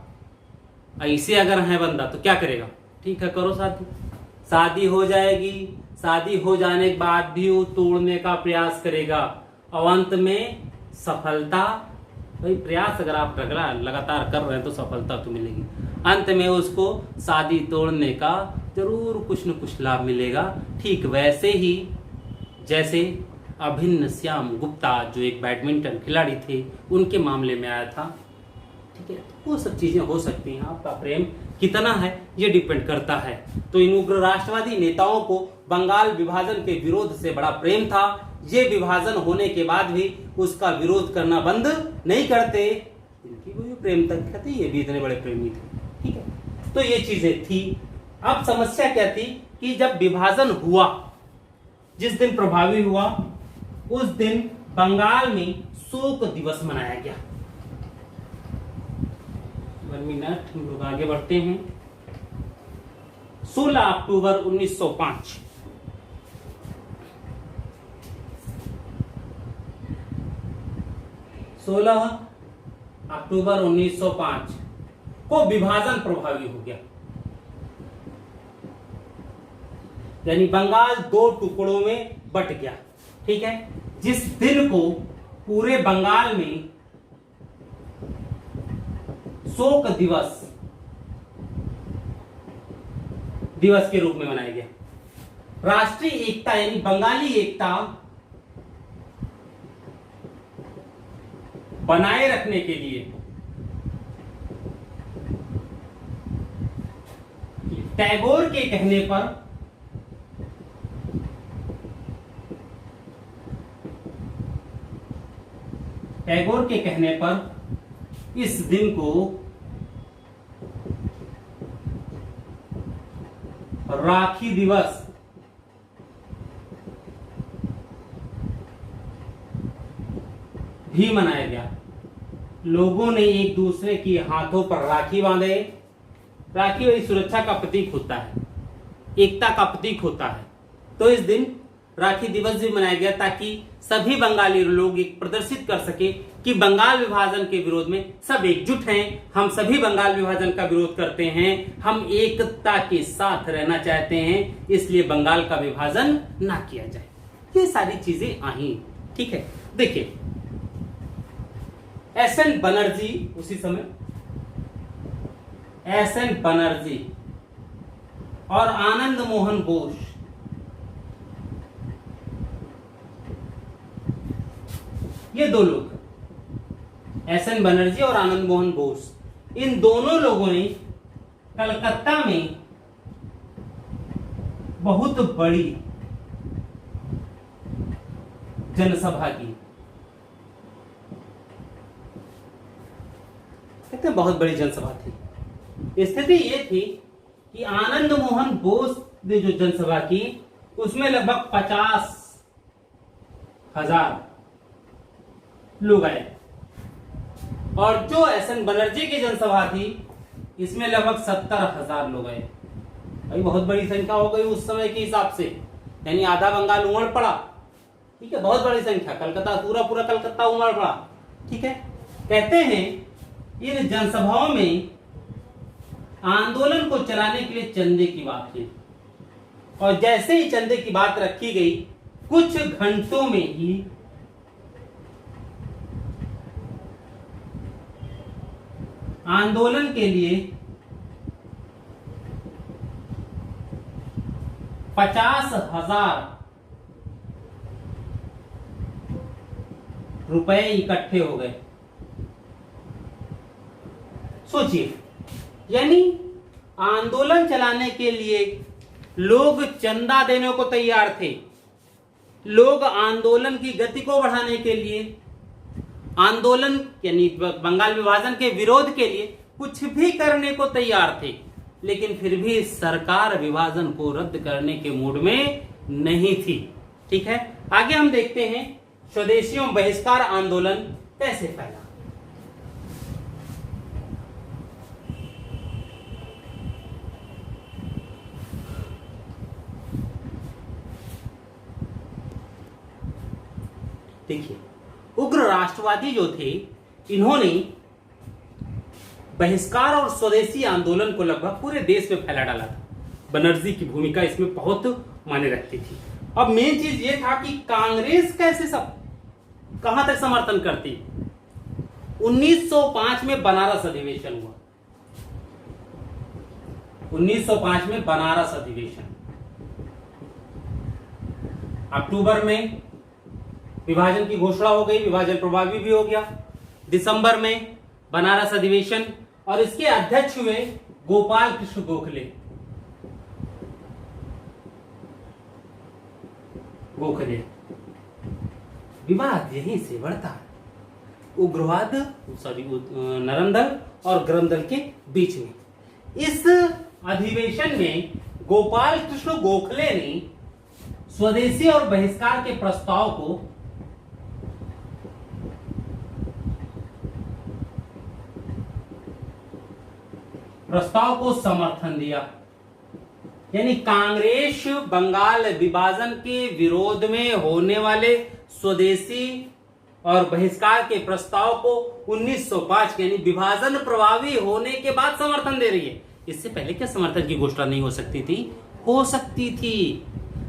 ऐसे अगर है बंदा तो क्या करेगा? ठीक है करो शादी, शादी हो जाएगी, शादी हो जाने के बाद भी वो तोड़ने का प्रयास करेगा, और अंत में सफलता, भाई प्रयास अगर आप लगातार कर रहे हैं तो सफलता तो मिलेगी, अंत में उसको शादी तोड़ने का जरूर कुछ न कुछ लाभ मिलेगा। ठीक वैसे ही जैसे अभिन्न श्याम गुप्ता जो एक बैडमिंटन खिलाड़ी थे, उनके मामले में आया था। ठीक है, वो सब चीजें हो सकती हैं। आपका प्रेम कितना है ये डिपेंड करता है। तो इन उग्र राष्ट्रवादी नेताओं को बंगाल विभाजन के विरोध से बड़ा प्रेम था, ये विभाजन होने के बाद भी उसका विरोध करना बंद नहीं करते। इनकी कोई प्रेम तक कहते, ये भी इतने बड़े प्रेमी थे। ठीक है, तो ये चीजें थी। अब समस्या क्या थी कि जब विभाजन हुआ, जिस दिन प्रभावी हुआ उस दिन बंगाल में शोक दिवस मनाया गया। 1 मिनट, हम लोग आगे बढ़ते हैं। 16 अक्टूबर 1905 16 अक्टूबर 1905 को विभाजन प्रभावी हो गया, यानी बंगाल दो टुकड़ों में बट गया। ठीक है, जिस दिन को पूरे बंगाल में शोक दिवस के रूप में मनाया गया। राष्ट्रीय एकता यानी बंगाली एकता बनाए रखने के लिए टैगोर के कहने पर इस दिन को राखी दिवस भी मनाया गया। लोगों ने एक दूसरे के हाथों पर राखी बांधे। राखी वही सुरक्षा का प्रतीक होता है, एकता का प्रतीक होता है। तो इस दिन राखी दिवस भी मनाया गया ताकि सभी बंगाली लोग एक प्रदर्शित कर सके कि बंगाल विभाजन के विरोध में सब एकजुट हैं, हम सभी बंगाल विभाजन का विरोध करते हैं, हम एकता के साथ रहना चाहते हैं, इसलिए बंगाल का विभाजन ना किया जाए। ये सारी चीजें आई। ठीक है, देखिए एसएन बनर्जी, उसी समय एसएन बनर्जी और आनंद मोहन बोस, ये दो लोग, एसएन बनर्जी और आनंद मोहन बोस, इन दोनों लोगों ने कलकत्ता में बहुत बड़ी जनसभा की। कहते हैं बहुत बड़ी जनसभा थी। स्थिति ये थी कि आनंद मोहन बोस ने जो जनसभा की उसमें लगभग 50,000 लोग आए, और जो एसएन बनर्जी की जनसभा थी इसमें लगभग 70,000 लोग आए। भाई बहुत बड़ी संख्या हो गई उस समय के हिसाब से, यानी आधा बंगाल उमड़ पड़ा। ठीक है, बहुत बड़ी संख्या, कलकत्ता पूरा कलकत्ता उमड़ पड़ा। ठीक है, कहते हैं इन जनसभाओं में आंदोलन को चलाने के लिए चंदे की बात थी, और जैसे ही चंदे की बात रखी गई कुछ घंटों में ही आंदोलन के लिए 50,000 रुपए इकट्ठे हो गए। सोचिए, यानी आंदोलन चलाने के लिए लोग चंदा देने को तैयार थे, लोग आंदोलन की गति को बढ़ाने के लिए, आंदोलन यानी बंगाल विभाजन के विरोध के लिए कुछ भी करने को तैयार थे, लेकिन फिर भी सरकार विभाजन को रद्द करने के मूड में नहीं थी। ठीक है, आगे हम देखते हैं स्वदेशियों बहिष्कार आंदोलन कैसे फैला। देखिए, उग्र राष्ट्रवादी जो थे इन्होंने बहिष्कार और स्वदेशी आंदोलन को लगभग पूरे देश में फैला डाला था। बनर्जी की भूमिका इसमें बहुत मायने रखती थी। अब मेन चीज ये था कि कांग्रेस कैसे सब कहां तक समर्थन करती। 1905 में बनारस अधिवेशन हुआ। 1905 में बनारस अधिवेशन, अक्टूबर में विभाजन की घोषणा हो गई, विभाजन प्रभावी भी हो गया। दिसंबर में बनारस अधिवेशन, और इसके अध्यक्ष हुए गोपाल कृष्ण गोखले। विवाद यहीं से बढ़ता है, उग्रवाद नरम और गरम दल के बीच में। इस अधिवेशन में गोपाल कृष्ण गोखले ने स्वदेशी और बहिष्कार के प्रस्ताव को समर्थन दिया। यानी कांग्रेस बंगाल विभाजन के विरोध में होने वाले स्वदेशी और बहिष्कार के प्रस्ताव को 1905 यानी विभाजन प्रभावी होने के बाद समर्थन दे रही है। इससे पहले क्या समर्थन की घोषणा नहीं हो सकती थी? हो सकती थी,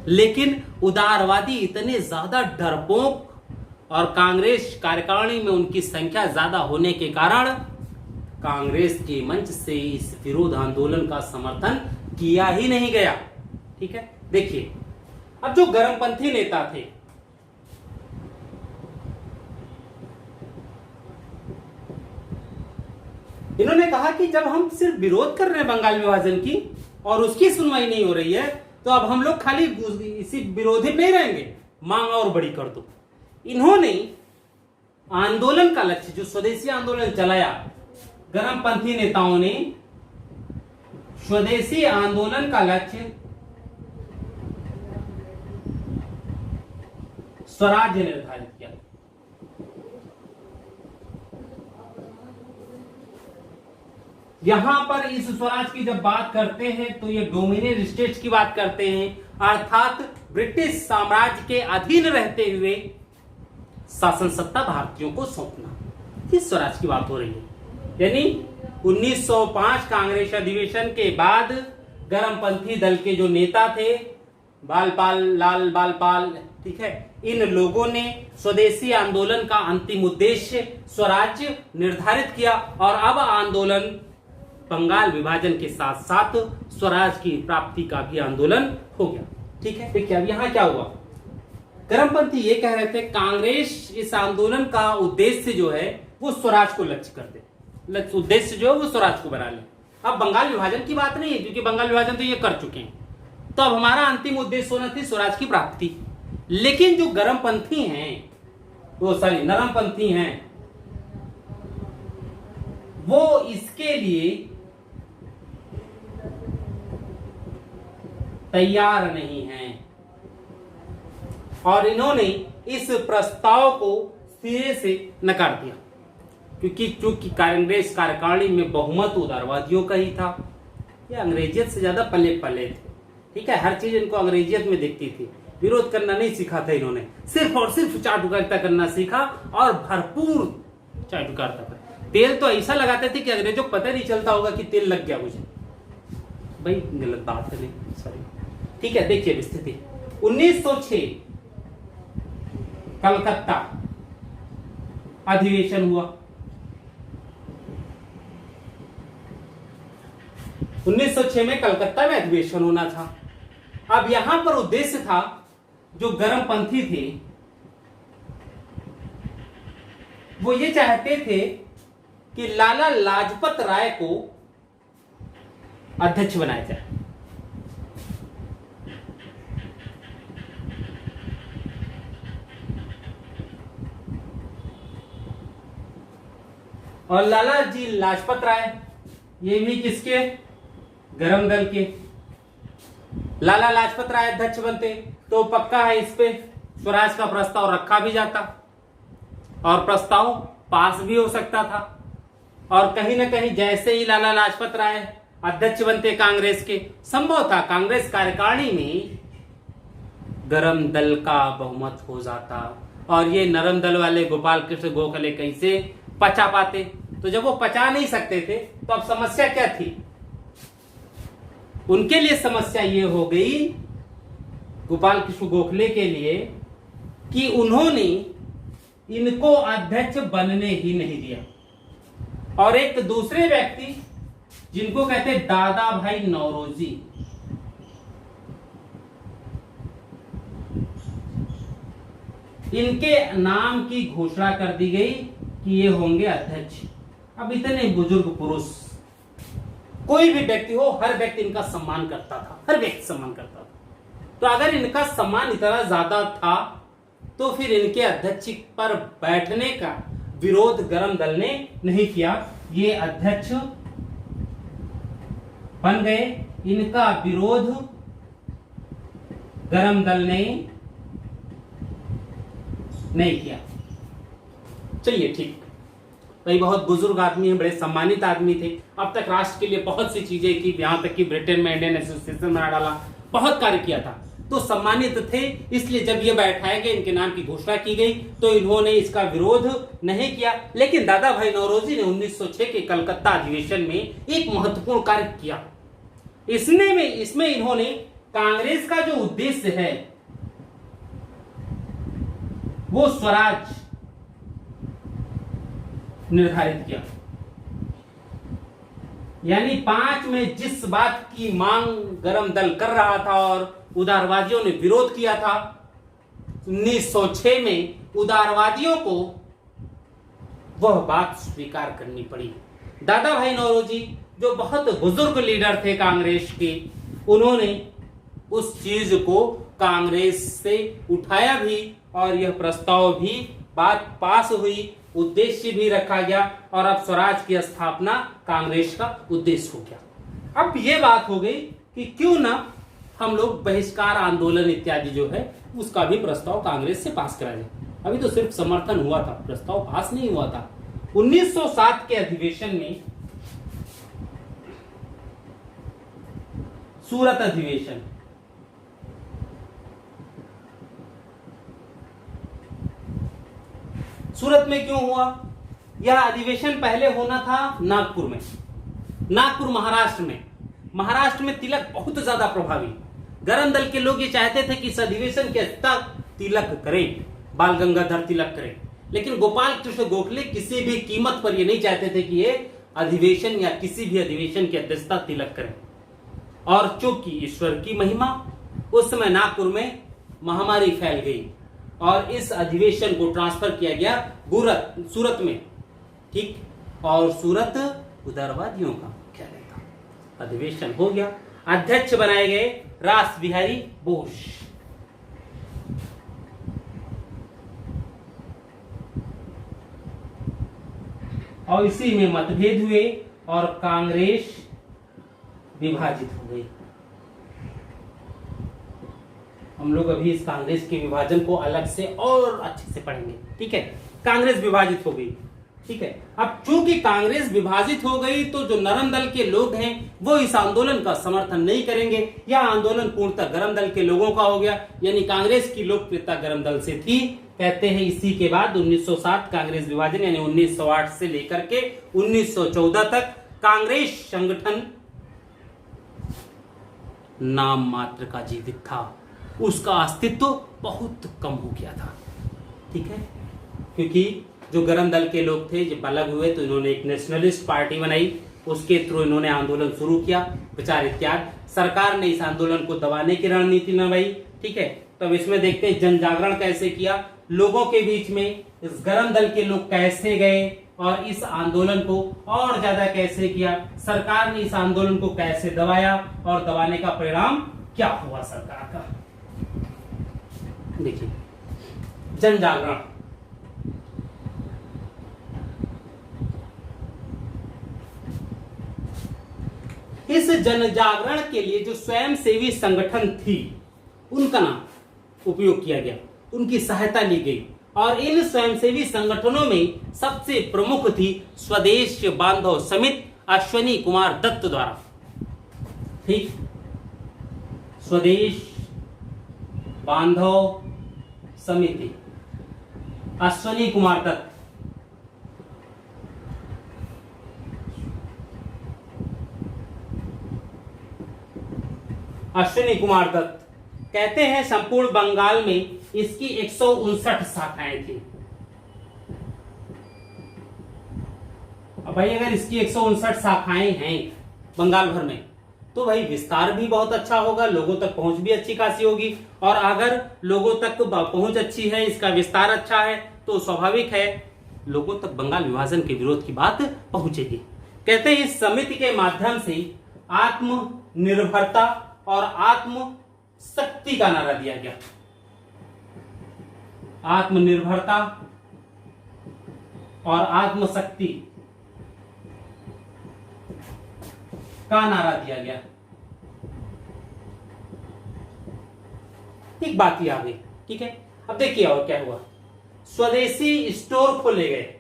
लेकिन उदारवादी इतने ज्यादा डरपोक और कांग्रेस कार्यकारिणी में उनकी संख्या ज्यादा होने के कारण कांग्रेस के मंच से इस विरोध आंदोलन का समर्थन किया ही नहीं गया। ठीक है, देखिए अब जो गरमपंथी नेता थे, इन्होंने कहा कि जब हम सिर्फ विरोध कर रहे हैं बंगाल विभाजन की और उसकी सुनवाई नहीं हो रही है, तो अब हम लोग खाली इसी विरोधी नहीं रहेंगे, मांग और बड़ी कर दो। इन्होंने आंदोलन का लक्ष्य, जो स्वदेशी आंदोलन चलाया, गरमपंथी नेताओं ने स्वदेशी आंदोलन का लक्ष्य स्वराज्य निर्धारित किया। यहां पर इस स्वराज की जब बात करते हैं तो ये डोमिनियन स्टेट्स की बात करते हैं, अर्थात ब्रिटिश साम्राज्य के अधीन रहते हुए शासन सत्ता भारतीयों को सौंपना। इस स्वराज की बात हो रही है। यानी 1905 कांग्रेस अधिवेशन के बाद गरमपंथी दल के जो नेता थे, बालपाल, लाल बालपाल, ठीक है, इन लोगों ने स्वदेशी आंदोलन का अंतिम उद्देश्य स्वराज्य निर्धारित किया और अब आंदोलन बंगाल विभाजन के साथ साथ स्वराज की प्राप्ति का भी आंदोलन हो गया। ठीक है, देखिए अब यहां क्या हुआ, गरमपंथी ये कह रहे थे कांग्रेस इस आंदोलन का उद्देश्य जो है वो स्वराज को लक्ष्य कर दे, उद्देश्य जो है वो स्वराज को बना ले। अब बंगाल विभाजन की बात नहीं है क्योंकि बंगाल विभाजन तो ये कर चुके हैं, तो अब हमारा अंतिम उद्देश्य होना थी स्वराज की प्राप्ति। लेकिन जो गरमपंथी हैं, वो सॉरी नरमपंथी हैं, वो इसके लिए तैयार नहीं हैं और इन्होंने इस प्रस्ताव को सिरे से नकार दिया क्योंकि चूंकि कांग्रेस कार्यकारिणी में बहुमत उदारवादियों का ही था। ये अंग्रेजियत से ज्यादा पले पले थे। ठीक है, हर चीज इनको अंग्रेजियत में दिखती थी। विरोध करना नहीं सीखा था इन्होंने, सिर्फ और सिर्फ चाटुकारिता करना सीखा और भरपूर चाटुकारिता कर। तेल तो ऐसा लगाते थे कि अंग्रेजों को पता नहीं चलता होगा कि तेल लग गया मुझे। भाई गलत बात है, नहीं सॉरी। ठीक है, देखिए स्थिति 1906 कलकत्ता अधिवेशन हुआ। 1906 में कलकत्ता में अधिवेशन होना था। अब यहां पर उद्देश्य था, जो गरमपंथी थे वो ये चाहते थे कि लाला लाजपत राय को अध्यक्ष बनाया जाए। और लाला जी लाजपत राय ये भी किसके, गरम दल के। लाला लाजपत राय अध्यक्ष बनते तो पक्का है इस पे स्वराज का प्रस्ताव रखा भी जाता और प्रस्ताव पास भी हो सकता था। और कहीं ना कहीं जैसे ही लाला लाजपत राय अध्यक्ष बनते कांग्रेस के, संभव था कांग्रेस कार्यकारिणी में गरम दल का बहुमत हो जाता और ये नरम दल वाले गोपाल कृष्ण गोखले कैसे पचा पाते। तो जब वो पचा नहीं सकते थे तो अब समस्या क्या थी, उनके लिए समस्या ये हो गई गोपाल कृष्ण गोखले के लिए कि उन्होंने इनको अध्यक्ष बनने ही नहीं दिया। और एक दूसरे व्यक्ति जिनको कहते दादा भाई नौरोजी, इनके नाम की घोषणा कर दी गई कि ये होंगे अध्यक्ष। अब इतने बुजुर्ग पुरुष, कोई भी व्यक्ति हो, हर व्यक्ति इनका सम्मान करता था, हर व्यक्ति सम्मान करता था। तो अगर इनका सम्मान इतना ज्यादा था तो फिर इनके अध्यक्ष पर बैठने का विरोध गरम दल ने नहीं किया। ये अध्यक्ष बन गए, इनका विरोध गरम दल ने नहीं किया। चलिए ठीक, भाई बहुत बुजुर्ग आदमी है, बड़े सम्मानित आदमी थे, अब तक राष्ट्र के लिए बहुत सी चीजें की, यहां तक कि ब्रिटेन में इंडियन एसोसिएशन बना डाला, बहुत कार्य किया था, तो सम्मानित थे। इसलिए जब ये बैठाए गए, इनके नाम की घोषणा की गई तो इन्होंने इसका विरोध नहीं किया। लेकिन दादा भाई नौरोजी ने 1906 के कलकत्ता अधिवेशन में एक महत्वपूर्ण कार्य किया। इसमें इन्होंने कांग्रेस का जो उद्देश्य है वो स्वराज निर्धारित किया। यानी 5 में जिस बात की मांग गरम दल कर रहा था और उदारवादियों ने विरोध किया था, 1906 में उदारवादियों को वह बात स्वीकार करनी पड़ी। दादा भाई नौरोजी जो बहुत बुजुर्ग लीडर थे कांग्रेस के, उन्होंने उस चीज को कांग्रेस से उठाया भी और यह प्रस्ताव भी, बात पास हुई, उद्देश्य भी रखा गया और अब स्वराज की स्थापना कांग्रेस का उद्देश्य हो गया। अब यह बात हो गई कि क्यों ना हम लोग बहिष्कार आंदोलन इत्यादि जो है उसका भी प्रस्ताव कांग्रेस से पास करा जाए। अभी तो सिर्फ समर्थन हुआ था, प्रस्ताव पास नहीं हुआ था। 1907 के अधिवेशन में, सूरत अधिवेशन, सूरत में क्यों हुआ? यह अधिवेशन पहले होना था नागपुर में, नागपुर महाराष्ट्र में। महाराष्ट्र में तिलक बहुत ज्यादा प्रभावी, गरम दल के लोग ये चाहते थे कि इस अधिवेशन के तक तिलक करें, बाल गंगाधर तिलक करें, लेकिन गोपाल कृष्ण गोखले किसी भी कीमत पर ये नहीं चाहते थे कि ये अधिवेशन या किसी भी अधिवेशन की अध्यक्षता तिलक करें। और चूंकि ईश्वर की महिमा, उस समय नागपुर में महामारी फैल गई और इस अधिवेशन को ट्रांसफर किया गया सूरत में, ठीक। और सूरत उदारवादियों का मुख्यालय था। अधिवेशन हो गया, अध्यक्ष बनाए गए रास बिहारी बोस। और इसी में मतभेद हुए और कांग्रेस विभाजित हो गई। हम लोग अभी इस कांग्रेस के विभाजन को अलग से और अच्छे से पढ़ेंगे, ठीक है। कांग्रेस विभाजित हो गई, ठीक है। अब चूंकि कांग्रेस विभाजित हो गई तो जो नरम दल के लोग हैं वो इस आंदोलन का समर्थन नहीं करेंगे। यह आंदोलन पूर्णतः गरम दल के लोगों का हो गया, यानी कांग्रेस की लोकप्रियता गरम दल से थी। कहते हैं इसी के बाद 1907 कांग्रेस विभाजन, यानी 1908 से लेकर के 1914 तक कांग्रेस संगठन नाम मात्र का जीवित था, उसका अस्तित्व बहुत कम हो गया था, ठीक है। क्योंकि जो गरम दल के लोग थे जब अलग हुए तो इन्होंने एक नेशनलिस्ट पार्टी बनाई, उसके थ्रू इन्होंने आंदोलन शुरू किया, विचार इत्यादि। सरकार ने इस आंदोलन को दबाने की रणनीति निभाई, ठीक है। तो अब इसमें देखते हैं जन जागरण कैसे किया, लोगों के बीच में इस गरम दल के लोग कैसे गए और इस आंदोलन को और ज्यादा कैसे किया, सरकार ने इस आंदोलन को कैसे दबाया और दबाने का परिणाम क्या हुआ सरकार का। देखिए, जन जागरण, इस जन जागरण के लिए जो स्वयंसेवी संगठन थी उनका नाम उपयोग किया गया, उनकी सहायता ली गई। और इन स्वयंसेवी संगठनों में सबसे प्रमुख थी स्वदेश बांधव समिति अश्वनी कुमार दत्त द्वारा, ठीक। स्वदेश बांधव समिति अश्वनी कुमार दत्त, अश्विनी कुमार दत्त। कहते हैं संपूर्ण बंगाल में इसकी 159 शाखाएं थी। अब भाई अगर इसकी 159 शाखाएं हैं बंगाल भर में तो भाई विस्तार भी बहुत अच्छा होगा, लोगों तक पहुंच भी अच्छी खासी होगी। और अगर लोगों तक पहुंच अच्छी है, इसका विस्तार अच्छा है, तो स्वाभाविक है लोगों तक बंगाल विभाजन के विरोध की बात पहुंचेगी। कहते हैं इस समिति के माध्यम से आत्मनिर्भरता और आत्म शक्ति का नारा दिया गया। आत्मनिर्भरता और आत्मशक्ति का नारा दिया गया। एक बात ही आ गई, ठीक है। अब देखिए और क्या हुआ, स्वदेशी स्टोर खोले गए।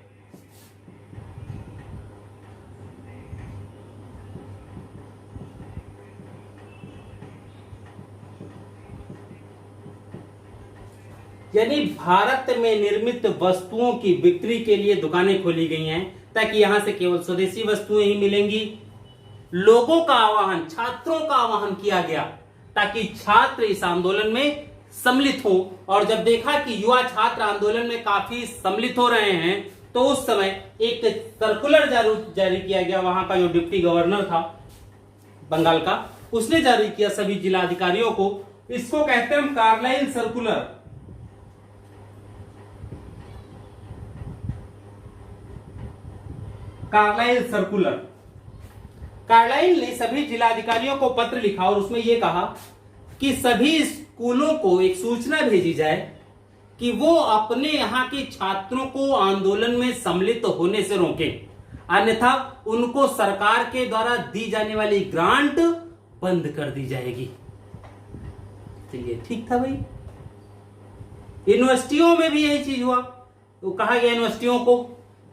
यानी भारत में निर्मित वस्तुओं की बिक्री के लिए दुकानें खोली गई हैं ताकि यहां से केवल स्वदेशी वस्तुएं ही मिलेंगी। लोगों का आह्वान, छात्रों का आह्वान किया गया ताकि छात्र इस आंदोलन में सम्मिलित हो। और जब देखा कि युवा छात्र आंदोलन में काफी सम्मिलित हो रहे हैं तो उस समय एक सर्कुलर जारी किया गया। वहां का जो डिप्टी गवर्नर था बंगाल का, उसने जारी किया सभी जिलाधिकारियों को। इसको कहते हैं Carlyle circular. Carlyle circular. Carlyle ने सभी जिलाधिकारियों को पत्र लिखा और उसमें यह कहा कि सभी स्कूलों को एक सूचना भेजी जाए कि वो अपने यहाँ के छात्रों को आंदोलन में सम्मिलित होने से रोकें, अन्यथा उनको सरकार के द्वारा दी जाने वाली ग्रांट बंद कर दी जाएगी। तो ये ठीक था भाई। यूनिवर्सिटियों में भी यही चीज हुआ। तो कहा गया यूनिवर्सिटियों को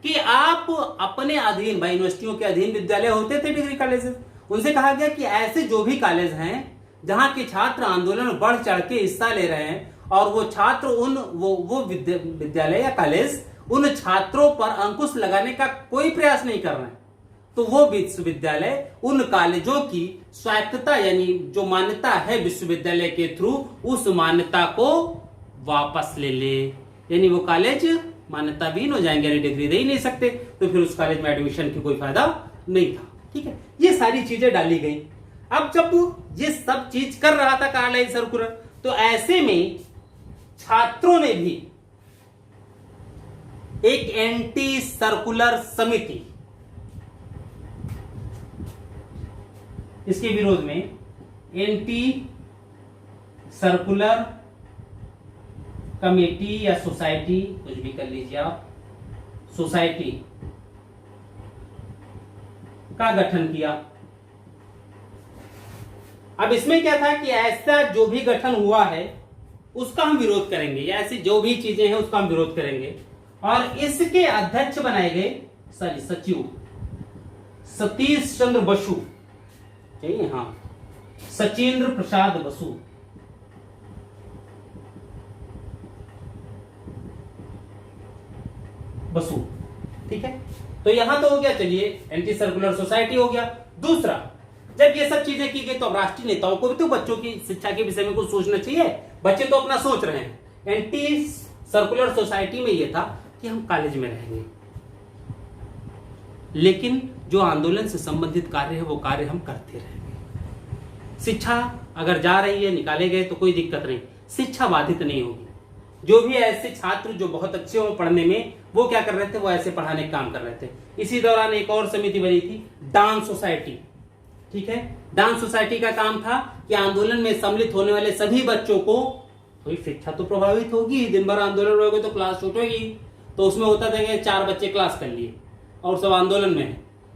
कि आप अपने अधीन, भाई यूनिवर्सिटियों के अधीन विद्यालय होते थे डिग्री कॉलेजेस, उनसे कहा गया कि ऐसे जो भी कॉलेज हैं जहां के छात्र आंदोलन में बढ़ चढ़ के हिस्सा ले रहे हैं और वो छात्र वो विद्यालय या कॉलेज उन छात्रों पर अंकुश लगाने का कोई प्रयास नहीं कर रहे हैं, तो वो विश्वविद्यालय उन कॉलेजों की स्वायत्तता यानी जो मान्यता है विश्वविद्यालय के थ्रू, उस मान्यता को वापस ले ले। यानी वो कॉलेज मान्यता विहीन हो जाएंगे, यानी डिग्री दे ही नहीं सकते, तो फिर उस कॉलेज में एडमिशन की कोई फायदा नहीं था। ठीक है, ये सारी चीजें डाली गई। अब जब ये सब चीज कर रहा था कार्लाइल सर्कुलर, तो ऐसे में छात्रों ने भी एक एंटी सर्कुलर समिति, इसके विरोध में एंटी सर्कुलर कमेटी या सोसाइटी, कुछ भी कर लीजिए आप, सोसाइटी का गठन किया। अब इसमें क्या था कि ऐसा जो भी गठन हुआ है उसका हम विरोध करेंगे, या ऐसी जो भी चीजें हैं उसका हम विरोध करेंगे। और इसके अध्यक्ष बनाए गए सचिव सतीश चंद्र बसु, चाहिए हाँ, सचिंद्र प्रसाद बसु। ठीक है, तो यहां तो हो गया, चलिए एंटी सर्कुलर सोसाइटी हो गया। दूसरा, जब ये सब चीजें की गई तो अब राष्ट्रीय नेताओं को भी तो बच्चों की शिक्षा के विषय में कुछ सोचना चाहिए। बच्चे तो अपना सोच रहे हैं। एंटी सर्कुलर सोसाइटी में यह था कि हम कॉलेज में रहेंगे, लेकिन जो आंदोलन से संबंधित कार्य है वो कार्य हम करते रहेंगे। शिक्षा अगर जा रही है, निकाले गए तो कोई दिक्कत नहीं, शिक्षा बाधित नहीं होगी। जो भी ऐसे छात्र जो बहुत अच्छे हो पढ़ने में, वो क्या कर रहे थे, वो ऐसे पढ़ाने का काम कर रहे थे। इसी दौरान एक और समिति बनी थी, डांस सोसाइटी। ठीक है, डांस सोसाइटी का काम था कि आंदोलन में सम्मिलित होने वाले सभी बच्चों को, तो शिक्षा तो प्रभावित होगी, दिन भर आंदोलन रहोगे तो क्लास छूटेगी। तो उसमें होता था कि 4 बच्चे क्लास कर लिए और सब आंदोलन में है,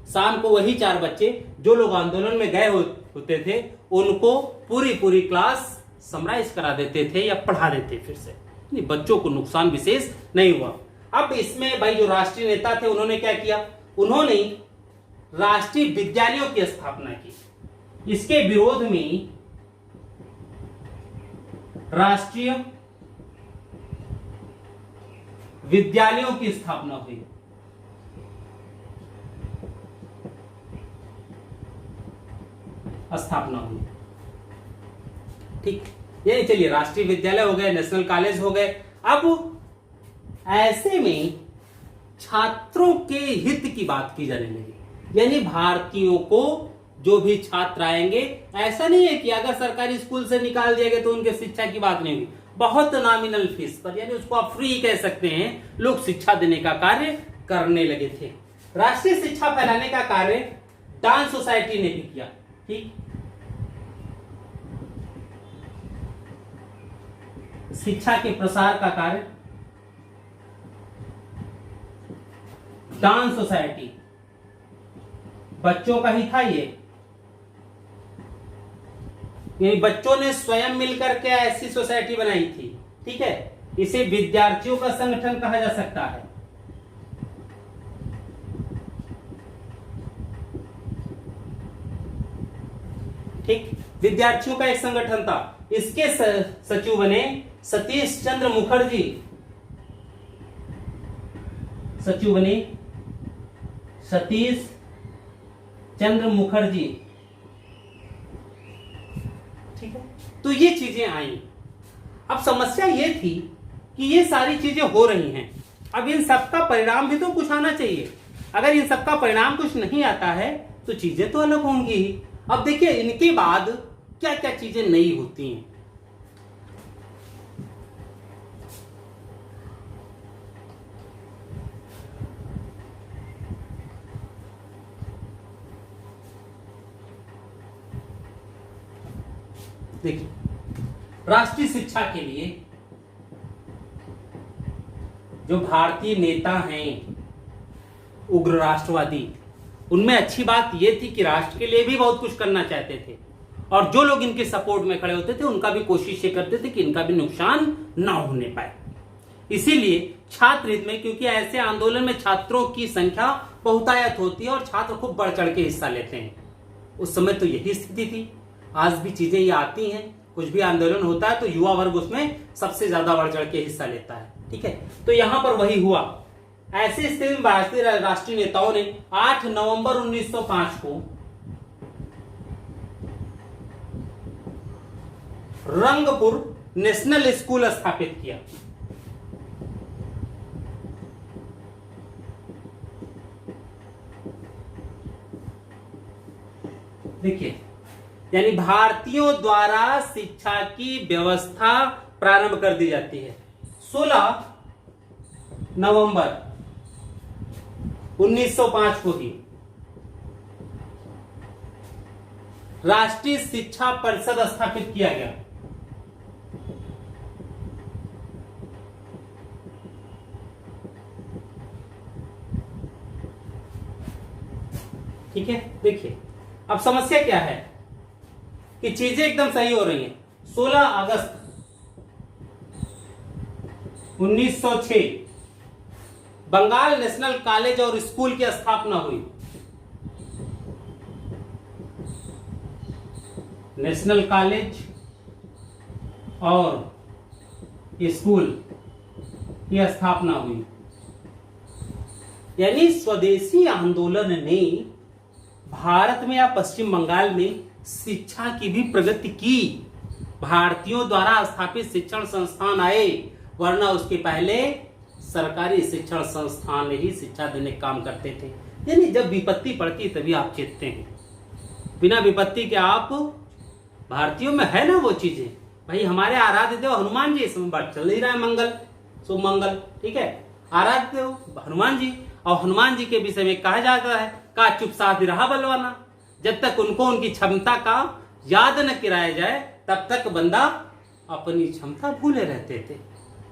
शाम को वही 4 बच्चे जो लोग आंदोलन में गए होते थे उनको पूरी क्लास समराइज करा देते थे या पढ़ा देते फिर से, बच्चों को नुकसान विशेष नहीं हुआ। अब इसमें भाई जो राष्ट्रीय नेता थे उन्होंने क्या किया, उन्होंने राष्ट्रीय विद्यालयों की स्थापना की। इसके विरोध में राष्ट्रीय विद्यालयों की स्थापना हुई। ठीक, ये चलिए राष्ट्रीय विद्यालय हो गए, नेशनल कॉलेज हो गए। अब ऐसे में छात्रों के हित की बात की जाने लगी, यानी भारतीयों को जो भी छात्र आएंगे, ऐसा नहीं है कि अगर सरकारी स्कूल से निकाल दिया गया तो उनके शिक्षा की बात नहीं होगी, बहुत नॉमिनल फीस पर, यानी उसको आप फ्री कह सकते हैं, लोग शिक्षा देने का कार्य करने लगे थे। राष्ट्रीय शिक्षा फैलाने का कार्य डांस सोसाइटी ने भी किया। ठीक, शिक्षा के प्रसार का कार्य डांस सोसाइटी, बच्चों का ही था ये बच्चों ने स्वयं मिलकर के ऐसी सोसाइटी बनाई थी। ठीक है, इसे विद्यार्थियों का संगठन कहा जा सकता है। ठीक, विद्यार्थियों का एक संगठन था। इसके सचिव बने सतीश चंद्र मुखर्जी। सचिव बने सतीश चंद्र मुखर्जी। ठीक है, तो ये चीजें आई। अब समस्या ये थी कि ये सारी चीजें हो रही हैं, अब इन सबका परिणाम भी तो कुछ आना चाहिए। अगर इन सबका परिणाम कुछ नहीं आता है तो चीजें तो अलग होंगी ही। अब देखिए इनके बाद क्या क्या चीजें नई होती हैं। देखिए, राष्ट्रीय शिक्षा के लिए जो भारतीय नेता हैं उग्र राष्ट्रवादी, उनमें अच्छी बात यह थी कि राष्ट्र के लिए भी बहुत कुछ करना चाहते थे, और जो लोग इनके सपोर्ट में खड़े होते थे उनका भी कोशिश ये करते थे कि इनका भी नुकसान ना होने पाए। इसीलिए छात्र हित में, क्योंकि ऐसे आंदोलन में छात्रों की संख्या बहुतायत होती है और छात्र खूब बढ़ चढ़ के हिस्सा लेते हैं, उस समय तो यही स्थिति थी। आज भी चीजें ये आती हैं, कुछ भी आंदोलन होता है तो युवा वर्ग उसमें सबसे ज्यादा बढ़ चढ़ के हिस्सा लेता है। ठीक है, तो यहां पर वही हुआ ऐसी स्थिति में भारतीय राष्ट्रीय नेताओं ने 8 नवंबर 1905 को रंगपुर नेशनल स्कूल स्थापित किया। देखिए, यानी भारतीयों द्वारा शिक्षा की व्यवस्था प्रारंभ कर दी जाती है। 16 नवंबर 1905 को ही राष्ट्रीय शिक्षा परिषद स्थापित किया गया। ठीक है, देखिए अब समस्या क्या है कि चीजें एकदम सही हो रही हैं। 16 अगस्त 1906 बंगाल नेशनल कॉलेज और स्कूल की स्थापना हुई। नेशनल कॉलेज और स्कूल की स्थापना हुई, यानी स्वदेशी आंदोलन ने भारत में या पश्चिम बंगाल में शिक्षा की भी प्रगति की। भारतीयों द्वारा स्थापित शिक्षण संस्थान आए, वरना उसके पहले सरकारी शिक्षण संस्थान ही शिक्षा देने का काम करते थे। यानी जब विपत्ति पड़ती तभी आप चेतते हैं, बिना विपत्ति के आप भारतीयों में है ना वो चीजें। भाई हमारे आराध्य देव हनुमान जी, इस समय चल ही रहा है मंगल शुभ मंगल, ठीक है, आराध्य देव हनुमान जी, और हनुमान जी के विषय में कहा जाता है का चुप साध रहा बलवाना। जब तक उनको उनकी क्षमता का याद न कराया जाए तब तक बंदा अपनी क्षमता भूले रहते थे।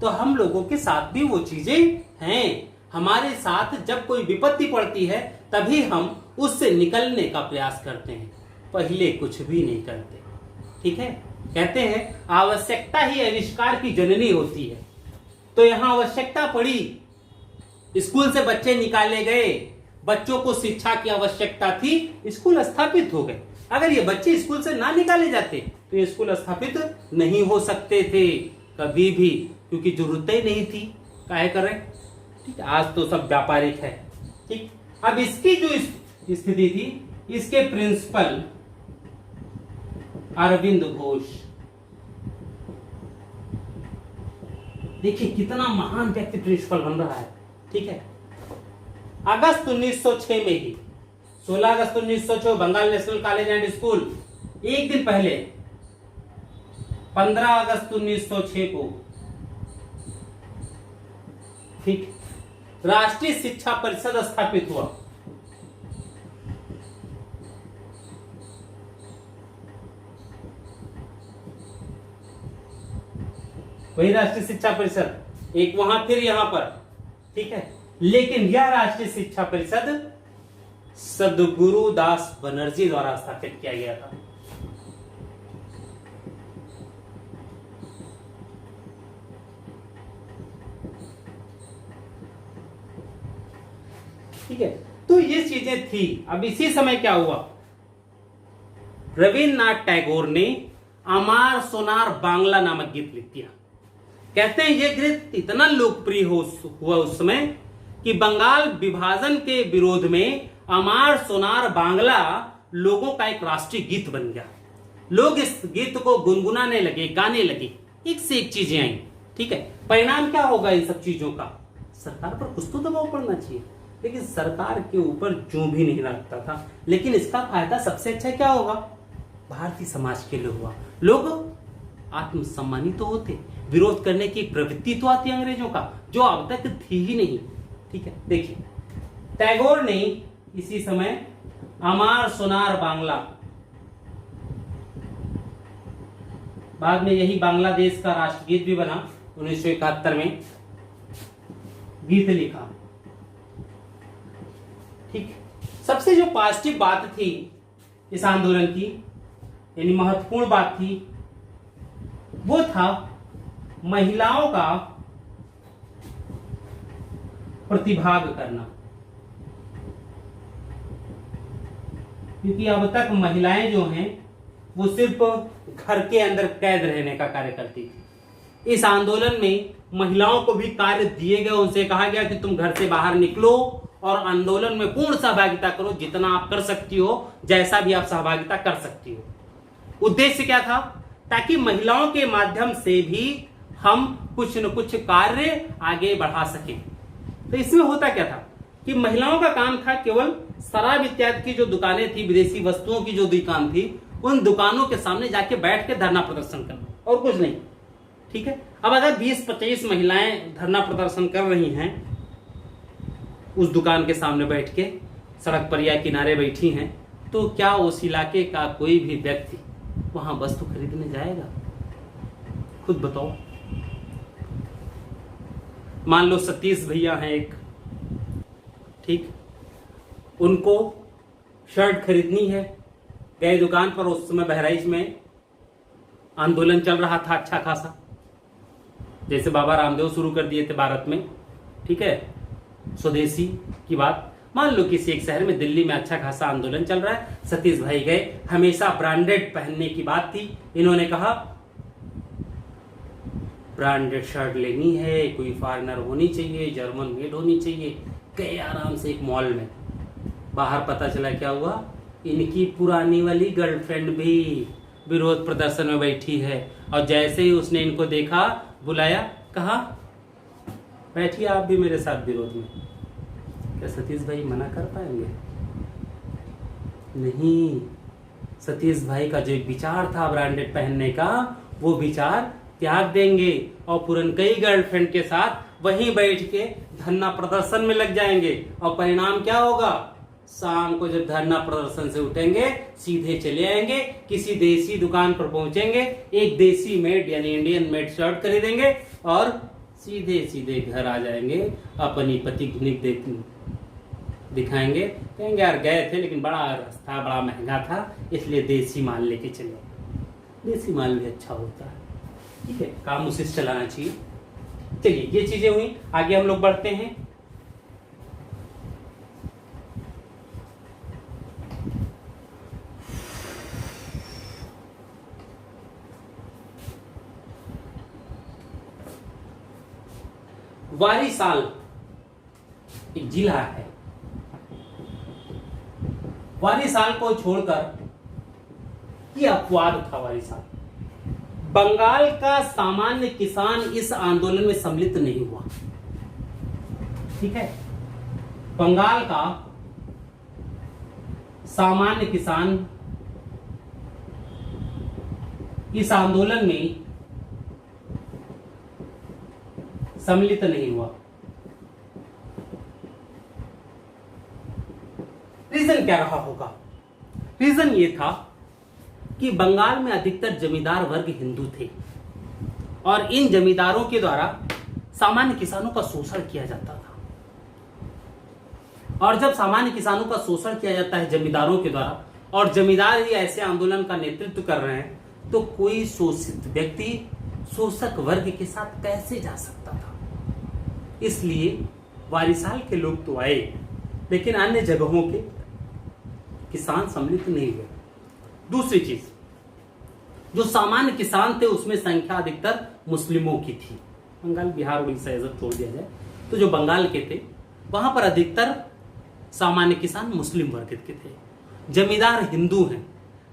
तो हम लोगों के साथ भी वो चीजें हैं। हमारे साथ जब कोई विपत्ति पड़ती है तभी हम उससे निकलने का प्रयास करते हैं, पहले कुछ भी नहीं करते। ठीक है, कहते हैं आवश्यकता ही आविष्कार की जननी होती है। तो यहां आवश्यकता पड़ी, स्कूल से बच्चे निकाले गए, बच्चों को शिक्षा की आवश्यकता थी, स्कूल स्थापित हो गए। अगर ये बच्चे स्कूल से ना निकाले जाते तो ये स्कूल स्थापित नहीं हो सकते थे कभी भी, क्योंकि जरूरत ही नहीं थी। काहे करें, ठीक है, आज तो सब व्यापारिक है। ठीक, अब इसकी जो स्थिति थी, इसके प्रिंसिपल अरविंद घोष, देखिए कितना महान व्यक्ति प्रिंसिपल बन रहा है। ठीक है, अगस्त 1906 में ही 16 अगस्त 1906 Bengal national college and school, एक दिन पहले 15 अगस्त 1906 को ठीक राष्ट्रीय शिक्षा परिषद स्थापित हुआ। वही राष्ट्रीय शिक्षा परिषद, एक वहां फिर यहां पर, ठीक है, लेकिन यह राष्ट्रीय शिक्षा परिषद सदगुरु दास बनर्जी द्वारा स्थापित किया गया था। ठीक है, तो ये चीजें थी। अब इसी समय क्या हुआ, रविन्द्रनाथ टैगोर ने अमार सोनार बांग्ला नामक गीत लिख दिया। कहते हैं यह गीत इतना लोकप्रिय हुआ उस समय कि बंगाल विभाजन के विरोध में अमार सोनार बांग्ला लोगों का एक राष्ट्रीय गीत बन गया। लोग इस गीत को गुनगुनाने लगे, गाने लगे, एक से एक चीजें आई। ठीक है, परिणाम क्या होगा इन सब चीजों का, सरकार पर कुछ तो दबाव पड़ना चाहिए, लेकिन सरकार के ऊपर जो भी नहीं लगता था। लेकिन इसका फायदा सबसे अच्छा क्या होगा, भारतीय समाज के लिए हुआ। लोग आत्मसम्मानित तो होते, विरोध करने की प्रवृत्ति तो आती अंग्रेजों का, जो अब तक थी ही नहीं। ठीक है, देखिए टैगोर ने इसी समय अमार सोनार बांग्ला, बाद में यही बांग्लादेश का राष्ट्रगीत भी बना 1971 में, गीत लिखा। ठीक, सबसे जो पॉजिटिव बात थी इस आंदोलन की, यानी महत्वपूर्ण बात थी, वो था महिलाओं का प्रतिभाग करना। क्योंकि अब तक महिलाएं जो हैं वो सिर्फ घर के अंदर कैद रहने का कार्य करती थी। इस आंदोलन में महिलाओं को भी कार्य दिए गए, उनसे कहा गया कि तुम घर से बाहर निकलो और आंदोलन में पूर्ण सहभागिता करो, जितना आप कर सकती हो, जैसा भी आप सहभागिता कर सकती हो। उद्देश्य क्या था? ताकि महिलाओं के माध्यम से भी हम कुछ न कुछ कार्य आगे बढ़ा सके। तो इसमें होता क्या था कि महिलाओं का काम था केवल शराब इत्यादि की जो दुकानें थी, विदेशी वस्तुओं की जो दुकान थी, उन दुकानों के सामने जाके बैठ के धरना प्रदर्शन करना, और कुछ नहीं। ठीक है, अब अगर 20-25 महिलाएं धरना प्रदर्शन कर रही हैं उस दुकान के सामने बैठ के, सड़क पर या किनारे बैठी हैं, तो क्या उस इलाके का कोई भी व्यक्ति वहां वस्तु खरीदने जाएगा? खुद बताओ। मान लो सतीश भैया हैं एक, ठीक, उनको शर्ट खरीदनी है, गए दुकान पर। उस समय बहराइच में आंदोलन चल रहा था अच्छा खासा, जैसे बाबा रामदेव शुरू कर दिए थे भारत में, ठीक है, स्वदेशी की बात। मान लो किसी एक शहर में, दिल्ली में अच्छा खासा आंदोलन चल रहा है, सतीश भाई गए, हमेशा ब्रांडेड पहनने की बात थी, इन्होंने कहा ब्रांडेड शर्ट लेनी है, कोई फॉरेनर होनी चाहिए, जर्मन मेड होनी चाहिए। गए आराम से एक मॉल में, बाहर पता चला क्या हुआ, इनकी पुरानी वाली गर्लफ्रेंड भी विरोध प्रदर्शन में बैठी है। और जैसे ही उसने इनको देखा, बुलाया, कहा बैठिए आप भी मेरे साथ विरोध में। क्या सतीश भाई मना कर पाएंगे? नहीं, सतीश भाई का जो विचार था ब्रांडेड पहनने का, वो विचार त्याग देंगे और पुरनकई गर्लफ्रेंड के साथ वहीं बैठ के धरना प्रदर्शन में लग जाएंगे। और परिणाम क्या होगा? शाम को जब धरना प्रदर्शन से उठेंगे, सीधे चले आएंगे, किसी देसी दुकान पर पहुंचेंगे, एक देसी मेड यानी इंडियन मेड शर्ट खरीदेंगे और सीधे सीधे घर आ जाएंगे, अपनी पति घुनिक दिखाएंगे, कहेंगे यार गए थे लेकिन बड़ा सस्ता, बड़ा महंगा था, इसलिए देसी माल लेके चले। देसी माल भी अच्छा होता है, ठीक है, काम उसे चलाना चाहिए। चलिए, ये चीजें हुई, आगे हम लोग बढ़ते हैं। वारीसाल एक जिला है, वारीसाल को छोड़कर ये अपवाद था। वारीसाल, बंगाल का सामान्य किसान इस आंदोलन में सम्मिलित नहीं हुआ, ठीक है। बंगाल का सामान्य किसान इस आंदोलन में सम्मिलित नहीं हुआ। रीजन क्या रहा होगा? रीजन ये था कि बंगाल में अधिकतर जमींदार वर्ग हिंदू थे और इन जमींदारों के द्वारा सामान्य किसानों का शोषण किया जाता था। और जब सामान्य किसानों का शोषण किया जाता है जमींदारों के द्वारा, और जमींदार ही ऐसे आंदोलन का नेतृत्व कर रहे हैं, तो कोई शोषित व्यक्ति शोषक वर्ग के साथ कैसे जा सकता था? इसलिए वारीसाल के लोग तो आए, लेकिन अन्य जगहों के किसान सम्मिलित नहीं हुए। दूसरी चीज, जो सामान्य किसान थे उसमें संख्या अधिकतर मुस्लिमों की थी। बंगाल, बिहार, उड़ीसा सब छोड़ दिया जाए तो जो बंगाल के थे वहां पर अधिकतर सामान्य किसान मुस्लिम वर्ग के थे, जमींदार हिंदू हैं।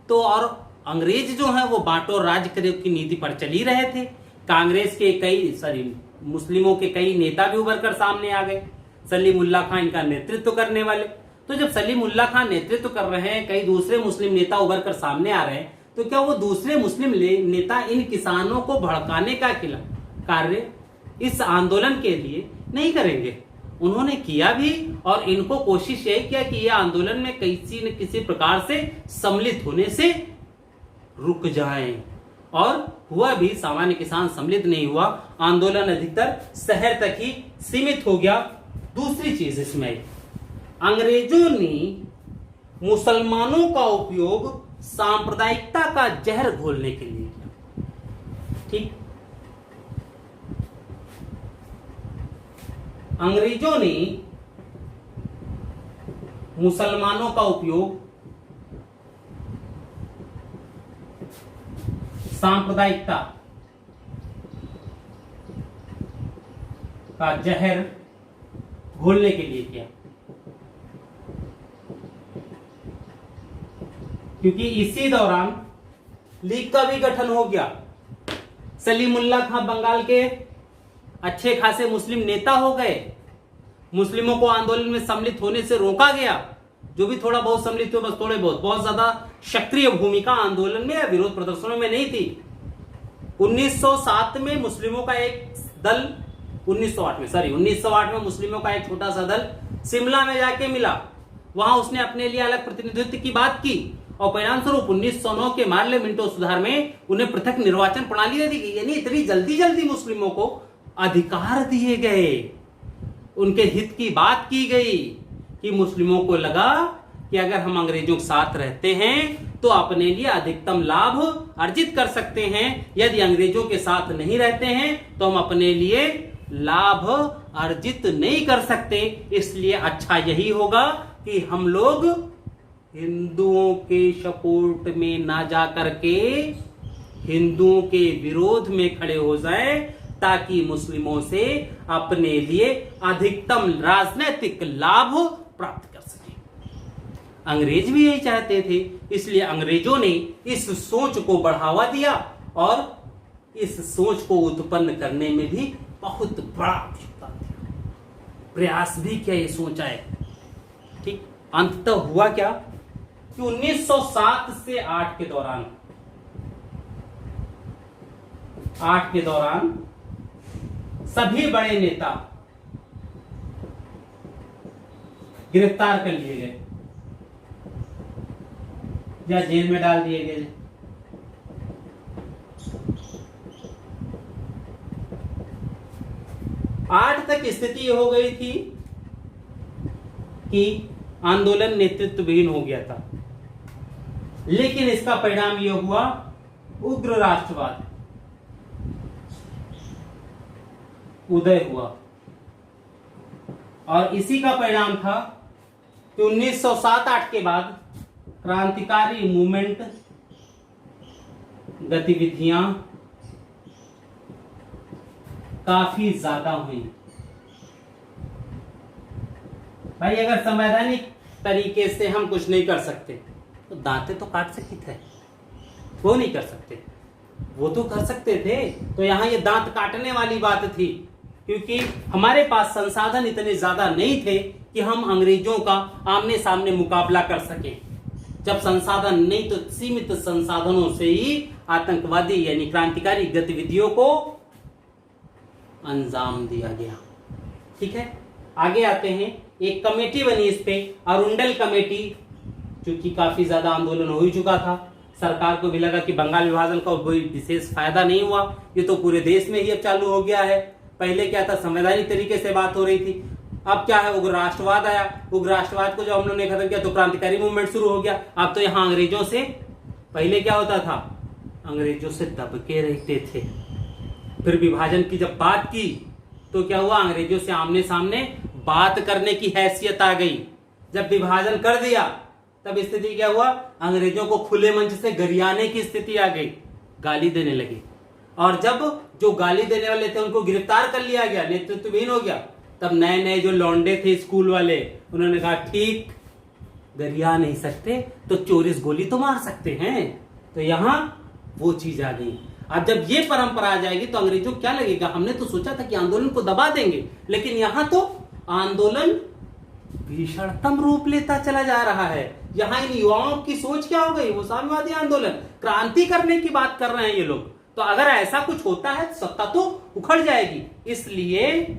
तो और अंग्रेज जो हैं वो बांटो राज करो की नीति पर चल ही रहे थे। कांग्रेस के मुस्लिमों के कई नेता भी उभर कर सामने आ गए, सलीमुल्लाह खान इनका नेतृत्व करने वाले। तो जब सलीमुल्लाह खान नेतृत्व कर रहे हैं, कई दूसरे मुस्लिम नेता उभर कर सामने आ रहे हैं, तो क्या वो दूसरे मुस्लिम नेता इन किसानों को भड़काने का कार्य इस आंदोलन के लिए नहीं करेंगे? उन्होंने किया भी, और इनको कोशिश यही किया कि यह आंदोलन में किसी न किसी प्रकार से सम्मिलित होने से रुक जाएं। और हुआ भी, सामान्य किसान सम्मिलित नहीं हुआ, आंदोलन अधिकतर शहर तक ही सीमित हो गया। दूसरी चीज इसमें, अंग्रेजों ने मुसलमानों का उपयोग सांप्रदायिकता का जहर घोलने के लिए किया, ठीक। अंग्रेजों ने मुसलमानों का उपयोग सांप्रदायिकता का जहर घोलने के लिए किया, क्योंकि इसी दौरान लीग का भी गठन हो गया। सलीमुल्लाह खां बंगाल के अच्छे खासे मुस्लिम नेता हो गए, मुस्लिमों को आंदोलन में सम्मिलित होने से रोका गया, जो भी थोड़ा बहुत सम्मिलित हुए बस थोड़े बहुत ज्यादा सक्रिय भूमिका आंदोलन में या विरोध प्रदर्शनों में नहीं थी। 1907 में मुस्लिमों का एक दल 1908 में मुस्लिमों का एक छोटा सा दल शिमला में जाके मिला, वहां उसने अपने लिए अलग प्रतिनिधित्व की बात की और परिणाम स्वरूप 1909 के मार्ले मिंटो सुधार में उन्हें पृथक निर्वाचन प्रणाली दे दी गई। यानी इतनी जल्दी मुस्लिमों को अधिकार दिए गए, उनके हित की बात की गई कि मुस्लिमों को लगा कि अगर हम अंग्रेजों के साथ रहते हैं तो अपने लिए अधिकतम लाभ अर्जित कर सकते हैं, यदि अंग्रेजों के साथ नहीं रहते हैं तो हम अपने लिए लाभ अर्जित नहीं कर सकते। इसलिए अच्छा यही होगा कि हम लोग हिंदुओं के सपोर्ट में ना जा करके हिंदुओं के विरोध में खड़े हो जाएं, ताकि मुस्लिमों से अपने लिए अधिकतम राजनीतिक लाभ प्राप्त कर सके। अंग्रेज भी यही चाहते थे, इसलिए अंग्रेजों ने इस सोच को बढ़ावा दिया और इस सोच को उत्पन्न करने में भी बहुत बड़ा योगदान दिया, प्रयास भी किया, ये सोचा है। ठीक, अंततः हुआ क्या कि 1907 से 8 के दौरान सभी बड़े नेता गिरफ्तार कर लिए गए या जेल में डाल दिए गए। आठ तक स्थिति हो गई थी कि आंदोलन नेतृत्वहीन हो गया था, लेकिन इसका परिणाम यह हुआ उग्र राष्ट्रवाद उदय हुआ और इसी का परिणाम था कि 1907-8 के बाद क्रांतिकारी मूवमेंट गतिविधियां काफी ज्यादा हुई। भाई अगर संवैधानिक तरीके से हम कुछ नहीं कर सकते तो दांते तो काट सकते थे, वो नहीं कर सकते, वो तो कर सकते थे। तो यहां ये दांत काटने वाली बात थी, क्योंकि हमारे पास संसाधन इतने ज्यादा नहीं थे कि हम अंग्रेजों का आमने सामने मुकाबला कर सके। जब संसाधन नहीं तो सीमित संसाधनों से ही आतंकवादी यानी क्रांतिकारी गतिविधियों को अंजाम दिया गया। ठीक है, आगे आते हैं। एक कमेटी बनी इस पे, अरुंडल कमेटी, क्योंकि काफी ज्यादा आंदोलन हो ही चुका था, सरकार को भी लगा कि बंगाल विभाजन का कोई विशेष फायदा नहीं हुआ, ये तो पूरे देश में ही अब चालू हो गया है। पहले क्या था, संवैधानिक तरीके से बात हो रही थी, अब क्या है, उग्र राष्ट्रवाद आया। उग्र राष्ट्रवाद को जब हम लोगों ने खत्म किया तो क्रांतिकारी मूवमेंट शुरू हो गया। अब तो यहाँ अंग्रेजों से, पहले क्या होता था, अंग्रेजों से दबके रहते थे, फिर विभाजन की जब बात की तो क्या हुआ, अंग्रेजों से आमने सामने बात करने की हैसियत आ गई। जब विभाजन कर दिया तब स्थिति क्या हुआ, अंग्रेजों को खुले मंच से गरियाने की स्थिति आ गई, गाली देने लगे। और जब जो गाली देने वाले थे उनको गिरफ्तार कर लिया गया, नेतृत्वहीन हो गया, तब नए नए जो लौंडे थे स्कूल वाले, उन्होंने कहा ठीक, गरिया नहीं सकते तो चोरिस गोली तो मार सकते हैं। तो यहां वो चीज आ गई। अब जब ये परंपरा आ जाएगी तो अंग्रेजों को क्या लगेगा, हमने तो सोचा था कि आंदोलन को दबा देंगे, लेकिन यहां तो आंदोलन भीषणतम रूप लेता चला जा रहा है। यहां इन युवाओं की सोच क्या हो गई, वो साम्यवादी आंदोलन, क्रांति करने की बात कर रहे हैं ये लोग। तो अगर ऐसा कुछ होता है सत्ता तो उखड़ जाएगी। इसलिए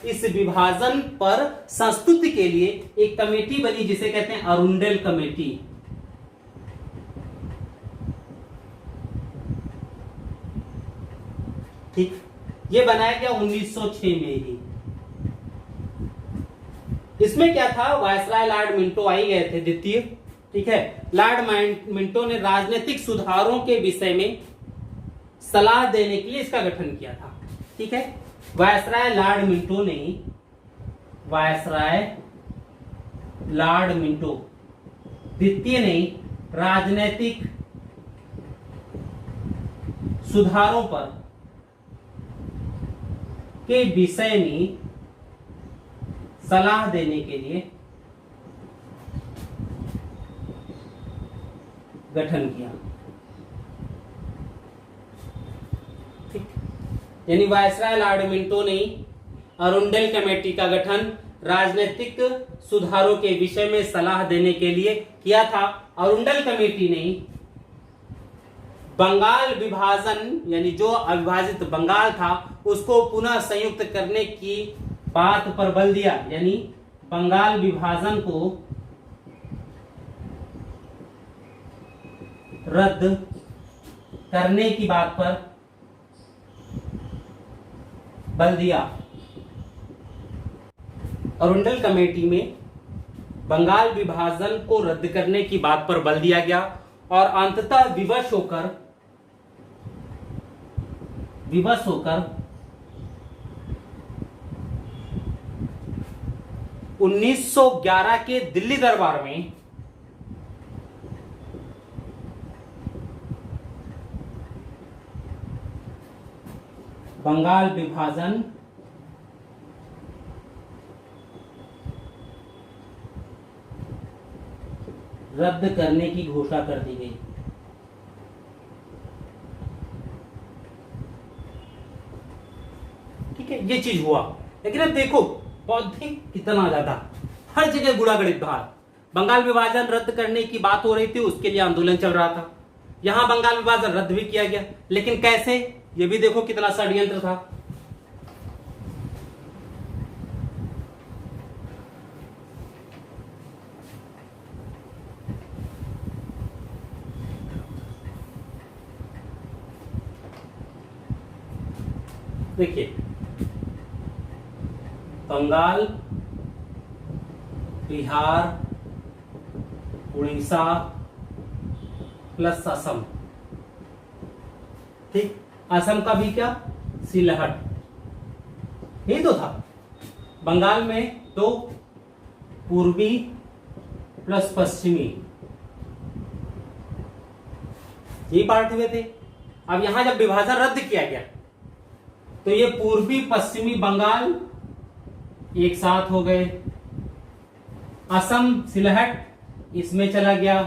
इस विभाजन पर संस्तुति के लिए एक कमेटी बनी जिसे कहते हैं अरुंडल कमेटी। ठीक, ये बनाया गया 1906 में ही। इसमें क्या था, वायसराय लॉर्ड मिंटो आई गए थे द्वितीय। ठीक है, लॉर्ड मिंटो ने राजनीतिक सुधारों के विषय में सलाह देने के लिए इसका गठन किया था। ठीक है, वायसराय लॉर्ड मिंटो द्वितीय ने राजनीतिक सुधारों पर के विषय में सलाह देने के लिए गठन किया। ठीक, यानी वायसराय लॉर्ड मिंटो ने अरुंडल कमेटी का गठन राजनीतिक सुधारों के विषय में सलाह देने के लिए किया था। अरुंडल कमेटी ने बंगाल विभाजन यानी जो अविभाजित बंगाल था उसको पुनः संयुक्त करने की बात पर बल दिया, यानी बंगाल विभाजन को रद्द करने की बात पर बल दिया। अरुंडल कमेटी में बंगाल विभाजन को रद्द करने की बात पर बल दिया गया और अंततः विवश होकर 1911 के दिल्ली दरबार में बंगाल विभाजन रद्द करने की घोषणा कर दी गई। ठीक है, ये चीज हुआ। लेकिन अब देखो बौद्धिक कितना ज्यादा हर जगह गुड़ागड़ित भार। बंगाल विभाजन रद्द करने की बात हो रही थी, उसके लिए आंदोलन चल रहा था। यहां बंगाल विभाजन रद्द भी किया गया, लेकिन कैसे, ये भी देखो कितना षड्यंत्र था। देखिए, बंगाल, बिहार, उड़ीसा प्लस असम। ठीक, असम का भी क्या, सिलहट, यही तो था। बंगाल में तो पूर्वी प्लस पश्चिमी, ये पार्ट हुए थे। अब यहां जब विभाजन रद्द किया गया तो ये पूर्वी पश्चिमी बंगाल एक साथ हो गए। असम सिलहट इसमें चला गया,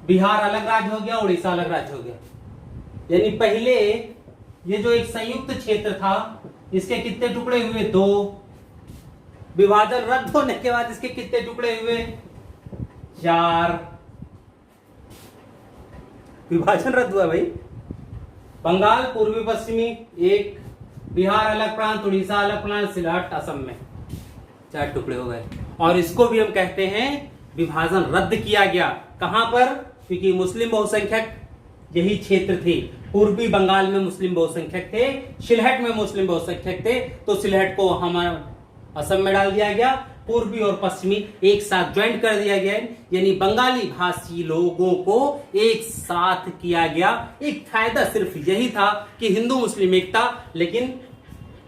बिहार अलग राज्य हो गया, उड़ीसा अलग राज्य हो गया। यानी पहले ये जो एक संयुक्त क्षेत्र था इसके कितने टुकड़े हुए, 2। विभाजन रद्द होने के बाद इसके कितने टुकड़े हुए, 4। विभाजन रद्द हुआ भाई। बंगाल पूर्वी पश्चिमी 1, बिहार अलग प्रांत, उड़ीसा अलग प्रांत, सिलहट असम में 4 टुकड़े हो गए। और इसको भी हम कहते हैं विभाजन रद्द किया गया। कहां पर, क्योंकि मुस्लिम बहुसंख्यक यही क्षेत्र थे। पूर्वी बंगाल में मुस्लिम बहुसंख्यक थे, सिलहट में मुस्लिम बहुसंख्यक थे, तो सिलहट को हमारा असम में डाल दिया गया। पूर्वी और पश्चिमी एक साथ ज्वाइंट कर दिया गया, यानी बंगाली भाषी लोगों को एक साथ किया गया। एक फायदा सिर्फ यही था कि हिंदू मुस्लिम एकता, लेकिन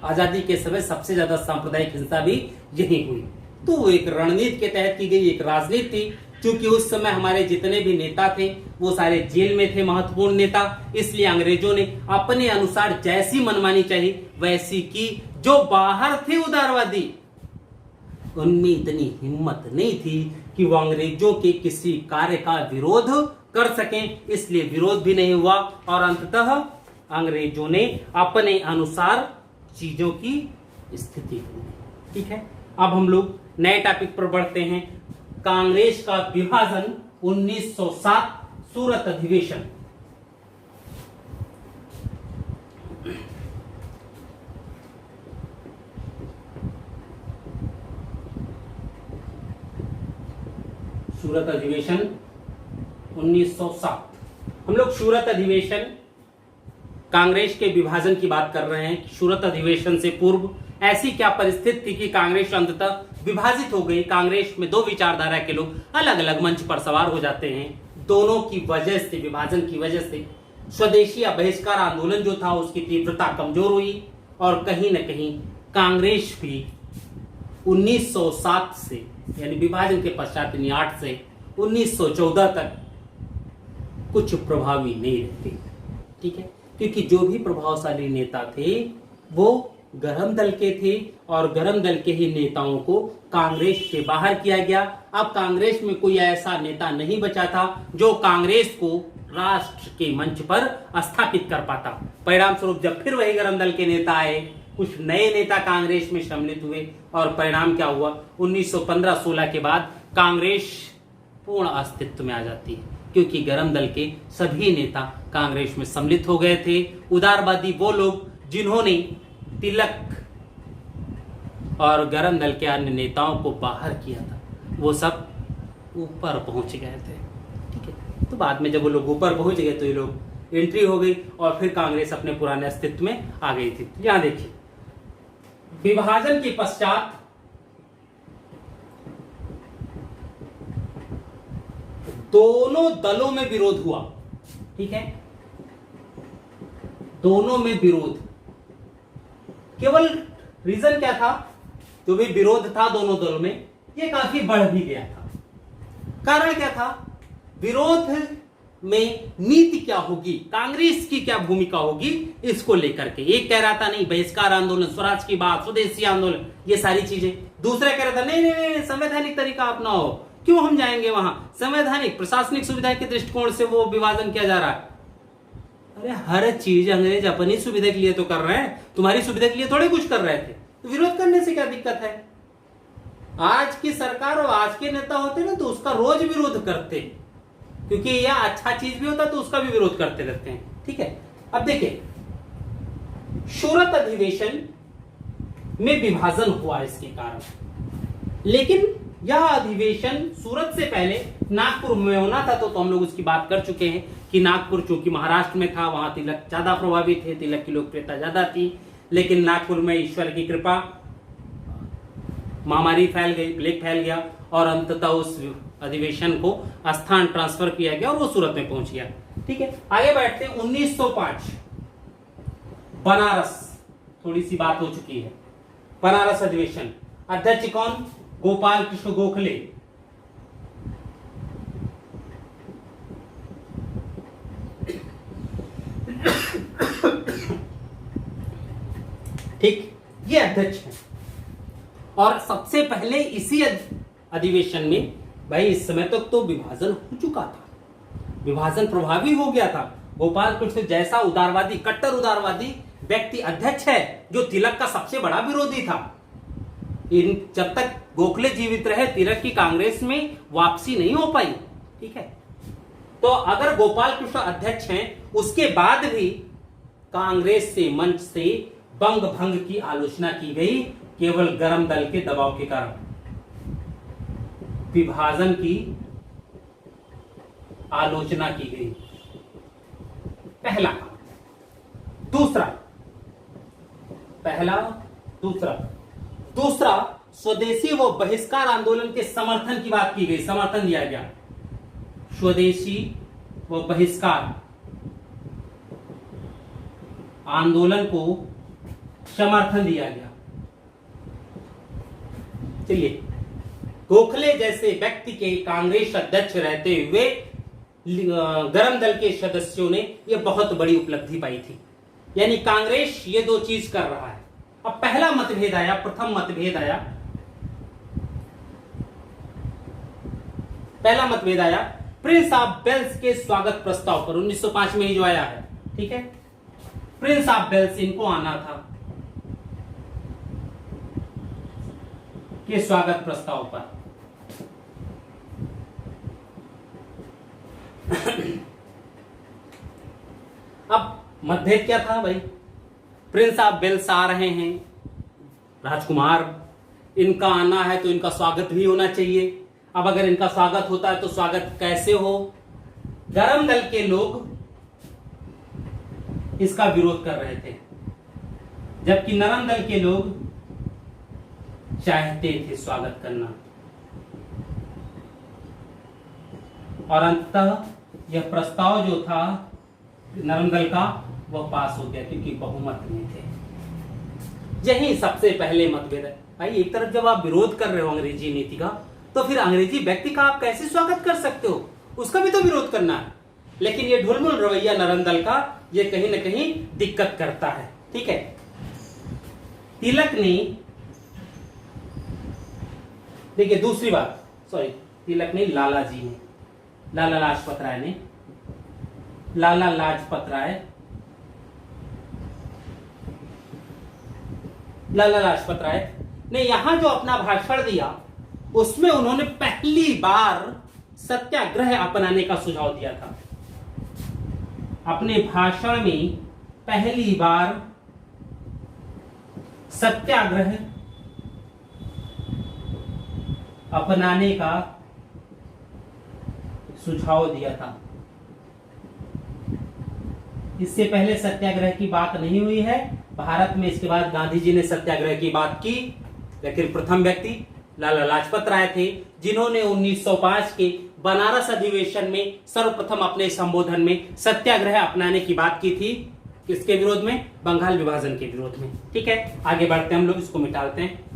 आजादी के समय सबसे ज्यादा सांप्रदायिक हिंसा भी यही हुई। तो एक रणनीति के तहत की गई एक राजनीति थी। क्योंकि उस समय हमारे जितने भी नेता थे वो सारे जेल में थे, महत्वपूर्ण नेता, इसलिए अंग्रेजों ने अपने अनुसार जैसी मनमानी चाहिए वैसी की। जो बाहर थे उदारवादी, उनमें इतनी हिम्मत नहीं थी कि वो अंग्रेजों के किसी कार्य का विरोध कर सकें, इसलिए विरोध भी नहीं हुआ और अंततः अंग्रेजों ने अपने अनुसार चीजों की स्थिति की। ठीक है, अब हम लोग नए टॉपिक पर बढ़ते हैं। कांग्रेस का विभाजन 1907 सूरत अधिवेशन। सूरत अधिवेशन 1907। हम लोग सूरत अधिवेशन कांग्रेस के विभाजन की बात कर रहे हैं। सूरत अधिवेशन से पूर्व ऐसी क्या परिस्थिति थी कि कांग्रेस अंततः विभाजित हो गई। कांग्रेस में 2 विचारधारा के लोग अलग अलग मंच पर सवार हो जाते हैं। दोनों की वजह से, विभाजन की वजह से स्वदेशी या बहिष्कार आंदोलन जो था उसकी तीव्रता कमजोर हुई और कहीं न कहीं कांग्रेस भी 1907 से, यानी विभाजन के पश्चात 8 से 1914 तक कुछ प्रभावी नहीं रहती। ठीक है, क्योंकि जो भी प्रभावशाली नेता थे वो गरम दल के थे और गरम दल के ही नेताओं को कांग्रेस से बाहर किया गया। अब कांग्रेस में कोई ऐसा नेता नहीं बचा था जो कांग्रेस को राष्ट्र के मंच पर स्थापित कर पाता। परिणाम स्वरूप जब फिर वही गरम दल के नेता आए, कुछ नए नेता कांग्रेस में सम्मिलित हुए और परिणाम क्या हुआ, 1915-16 के बाद कांग्रेस पूर्ण अस्तित्व में आ जाती है, क्योंकि गरम दल के सभी नेता कांग्रेस में सम्मिलित हो गए थे। उदारवादी वो लोग जिन्होंने तिलक और गरम दल के अन्य नेताओं को बाहर किया था, वो सब ऊपर पहुंच गए थे। ठीक है, तो बाद में जब वो लोग ऊपर पहुंच गए तो ये लोग एंट्री हो गई और फिर कांग्रेस अपने पुराने अस्तित्व में आ गई थी। यहां देखिए, विभाजन के पश्चात दोनों दलों में विरोध हुआ। ठीक है, दोनों में विरोध, केवल रीजन क्या था, जो भी विरोध था दोनों दलों में, ये काफी बढ़ भी गया था। कारण क्या था, विरोध में नीति क्या होगी, कांग्रेस की क्या भूमिका होगी, इसको लेकर के एक कह रहा था नहीं बहिष्कार आंदोलन, स्वराज की बात, स्वदेशी आंदोलन, ये सारी चीजें। दूसरा कह रहा था नहीं नहीं नहीं, संवैधानिक तरीका अपनाओ, क्यों हम जाएंगे वहां, संवैधानिक प्रशासनिक सुविधा के दृष्टिकोण से वो विभाजन किया जा रहा है। अरे हर चीज अंग्रेज अपनी सुविधा के लिए तो कर रहे हैं, तुम्हारी सुविधा के लिए थोड़े कुछ कर रहे थे, तो विरोध करने से क्या दिक्कत है। आज की सरकार और आज के नेता होते ना तो उसका रोज विरोध करते, क्योंकि यह अच्छा चीज भी होता तो उसका भी विरोध करते रहते हैं। ठीक है, अब देखिए, सूरत अधिवेशन में विभाजन हुआ इसके कारण, लेकिन यह अधिवेशन सूरत से पहले नागपुर में होना था। तो हम लोग उसकी बात कर चुके हैं कि नागपुर चूंकि महाराष्ट्र में था, वहां तिलक ज्यादा प्रभावित थे, तिलक की लोकप्रियता ज्यादा थी। लेकिन नागपुर में ईश्वर की कृपा, महामारी फैल गई, प्लेग फैल गया और अंततः उस अधिवेशन को स्थान ट्रांसफर किया गया और वो सूरत में पहुंच गया। ठीक है, आगे बैठते हैं। 1905 बनारस, थोड़ी सी बात हो चुकी है। बनारस अधिवेशन, अध्यक्ष कौन, गोपाल कृष्ण गोखले। ठीक, ये अध्यक्ष है और सबसे पहले इसी अधिवेशन में, भाई इस समय तक तो विभाजन हो चुका था, विभाजन प्रभावी हो गया था। गोपाल कृष्ण जैसा उदारवादी, कट्टर उदारवादी व्यक्ति अध्यक्ष है, जो तिलक का सबसे बड़ा विरोधी था। जब तक गोखले जीवित रहे, तिलक की कांग्रेस में वापसी नहीं हो पाई। ठीक है, तो अगर गोपाल कृष्ण अध्यक्ष हैं, उसके बाद भी कांग्रेस से मंच से बंग भंग की आलोचना की गई, केवल गरम दल के दबाव के कारण। विभाजन की आलोचना की गई, पहला। दूसरा, स्वदेशी व बहिष्कार आंदोलन के समर्थन की बात की गई, समर्थन दिया गया। स्वदेशी व बहिष्कार आंदोलन को समर्थन दिया गया। चलिए, गोखले जैसे व्यक्ति के कांग्रेस अध्यक्ष रहते हुए गरम दल के सदस्यों ने यह बहुत बड़ी उपलब्धि पाई थी। यानी कांग्रेस ये दो चीज कर रहा है। अब पहला मतभेद आया, प्रथम मतभेद आया, पहला मतभेद आया प्रिंस ऑफ वेल्स के स्वागत प्रस्ताव पर, 1905 में ही जो आया है। ठीक है, प्रिंस ऑफ वेल्स, इनको आना था के स्वागत प्रस्ताव पर। अब मतभेद क्या था भाई, प्रिंस ऑफ वेल्स आ रहे हैं, राजकुमार, इनका आना है तो इनका स्वागत भी होना चाहिए। अब अगर इनका स्वागत होता है तो स्वागत कैसे हो, गरम दल के लोग इसका विरोध कर रहे थे, जबकि नरम दल के लोग चाहते थे स्वागत करना। और अंततः यह प्रस्ताव जो था नरम दल का, वह पास हो गया, क्योंकि बहुमत में थे। यही सबसे पहले मतभेद है भाई। एक तरफ जब आप विरोध कर रहे हो अंग्रेजी नीति का, तो फिर अंग्रेजी व्यक्ति का आप कैसे स्वागत कर सकते हो, उसका भी तो विरोध करना है। लेकिन ये ढुलमुल रवैया नरम दल का, ये कहीं ना कहीं दिक्कत करता है। ठीक है, तिलक ने, देखिए दूसरी बात, सॉरी तिलक ने, लाला जी ने, लाला लाजपत राय ने, लाला लाजपत राय, लाला लाजपत राय ने यहां जो अपना भाषण दिया उसमें उन्होंने पहली बार सत्याग्रह अपनाने का सुझाव दिया था। अपने भाषण में पहली बार सत्याग्रह अपनाने का सुझाव दिया था। इससे पहले सत्याग्रह की बात नहीं हुई है भारत में। इसके बाद गांधी जी ने सत्याग्रह की बात की, लेकिन प्रथम व्यक्ति लाला लाजपत राय थे, जिन्होंने 1905 के बनारस अधिवेशन में सर्वप्रथम अपने संबोधन में सत्याग्रह अपनाने की बात की थी। किसके विरोध में? बंगाल विभाजन के विरोध में। ठीक है, आगे बढ़ते हैं, हम लोग इसको मिटाते हैं।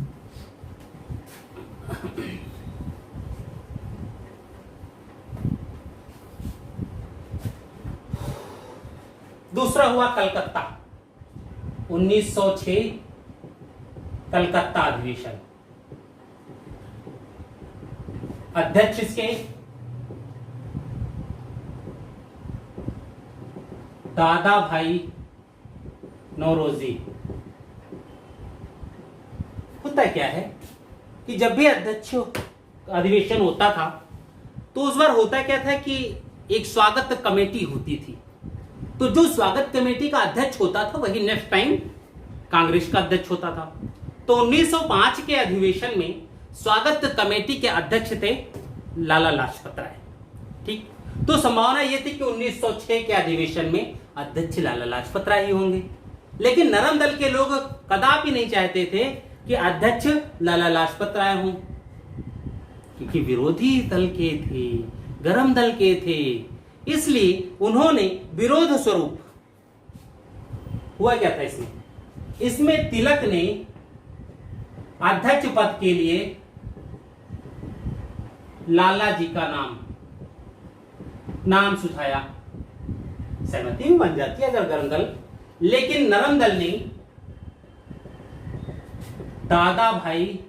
दूसरा हुआ कलकत्ता, 1906 कलकत्ता अधिवेशन। अध्यक्ष इसके दादा भाई नौरोजी। होता क्या है कि जब भी अध्यक्ष अधिवेशन होता था तो उस बार होता क्या था कि एक स्वागत कमेटी होती थी। तो जो स्वागत कमेटी का अध्यक्ष होता था वही नेक्स्ट टाइम कांग्रेस का अध्यक्ष होता था। तो 1905 के अधिवेशन में स्वागत कमेटी के अध्यक्ष थे लाला लाजपत राय। ठीक, तो संभावना यह थी कि 1906 के अधिवेशन में अध्यक्ष लाला लाजपत राय ही होंगे। लेकिन नरम दल के लोग कदापि नहीं चाहते थे कि अध्यक्ष लाला लाजपत राय हों, क्योंकि विरोधी दल के थे, गरम दल के थे। इसलिए उन्होंने विरोध स्वरूप, हुआ क्या था इसमें तिलक ने अध्यक्ष पद के लिए लाला जी का नाम सुझाया। सहमति भी बन जाती है अगर गरम दल, लेकिन नरम दल ने दादा भाई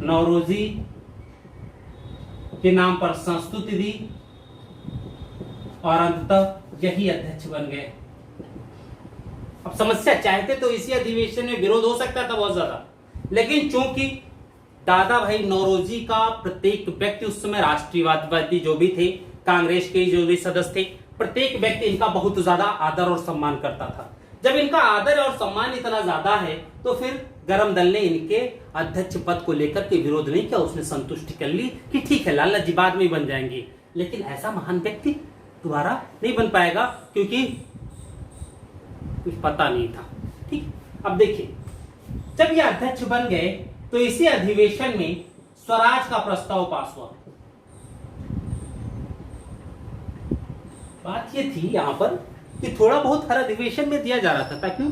नौरोजी के नाम पर संस्तुति दी और अंततः यही अध्यक्ष बन गए। अब समस्या, चाहते तो इसी अधिवेशन में विरोध हो सकता था बहुत ज्यादा, लेकिन चूंकि दादा भाई नौरोजी का प्रत्येक व्यक्ति उस समय राष्ट्रीयवादी जो भी थे, कांग्रेस के जो भी सदस्य थे, प्रत्येक व्यक्ति इनका बहुत ज्यादा आदर और सम्मान करता था। जब इनका आदर और सम्मान इतना ज्यादा है तो फिर गरम दल ने इनके अध्यक्ष पद को लेकर के विरोध नहीं किया। उसने संतुष्टि कर ली कि ठीक है, लाला जी बाद में बन जाएंगे, लेकिन ऐसा महान व्यक्ति दोबारा नहीं बन पाएगा क्योंकि कुछ पता नहीं था। ठीक, अब देखिए, जब ये अध्यक्ष बन गए तो इसी अधिवेशन में स्वराज का प्रस्ताव पास हुआ। बात ये थी यहां पर कि थोड़ा बहुत हर अधिवेशन में दिया जा रहा था ताकि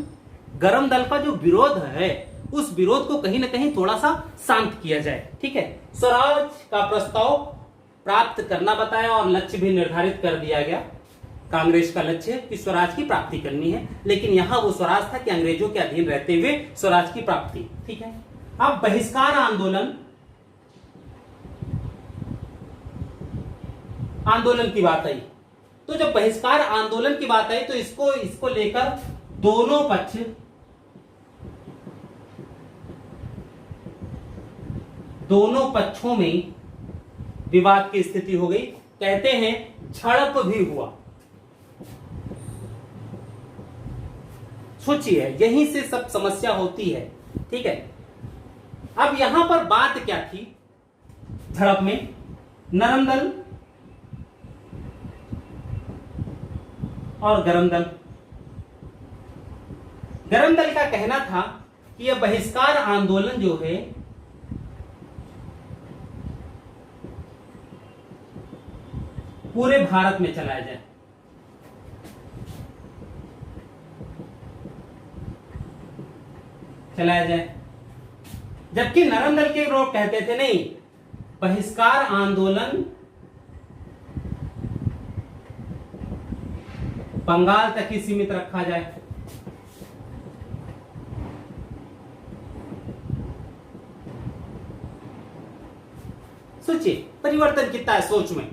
गरम दल का जो विरोध है उस विरोध को कहीं ना कहीं थोड़ा सा शांत किया जाए। ठीक है, स्वराज का प्रस्ताव प्राप्त करना बताया और लक्ष्य भी निर्धारित कर दिया गया। कांग्रेस का लक्ष्य कि स्वराज की प्राप्ति करनी है, लेकिन यहां वो स्वराज था कि अंग्रेजों के अधीन रहते हुए स्वराज की प्राप्ति। ठीक है, अब बहिष्कार आंदोलन की बात आई। तो जब बहिष्कार आंदोलन की बात आई तो इसको लेकर दोनों पक्षों में विवाद की स्थिति हो गई। कहते हैं झड़प भी हुआ। सोचिए, यहीं से सब समस्या होती है। ठीक है, अब यहां पर बात क्या थी? झड़प में नरम दल और गरम दल का कहना था कि यह बहिष्कार आंदोलन जो है पूरे भारत में चलाया जाए, जबकि नरम दल के लोग कहते थे नहीं, बहिष्कार आंदोलन बंगाल तक ही सीमित रखा जाए। परिवर्तन कितना है सोच में।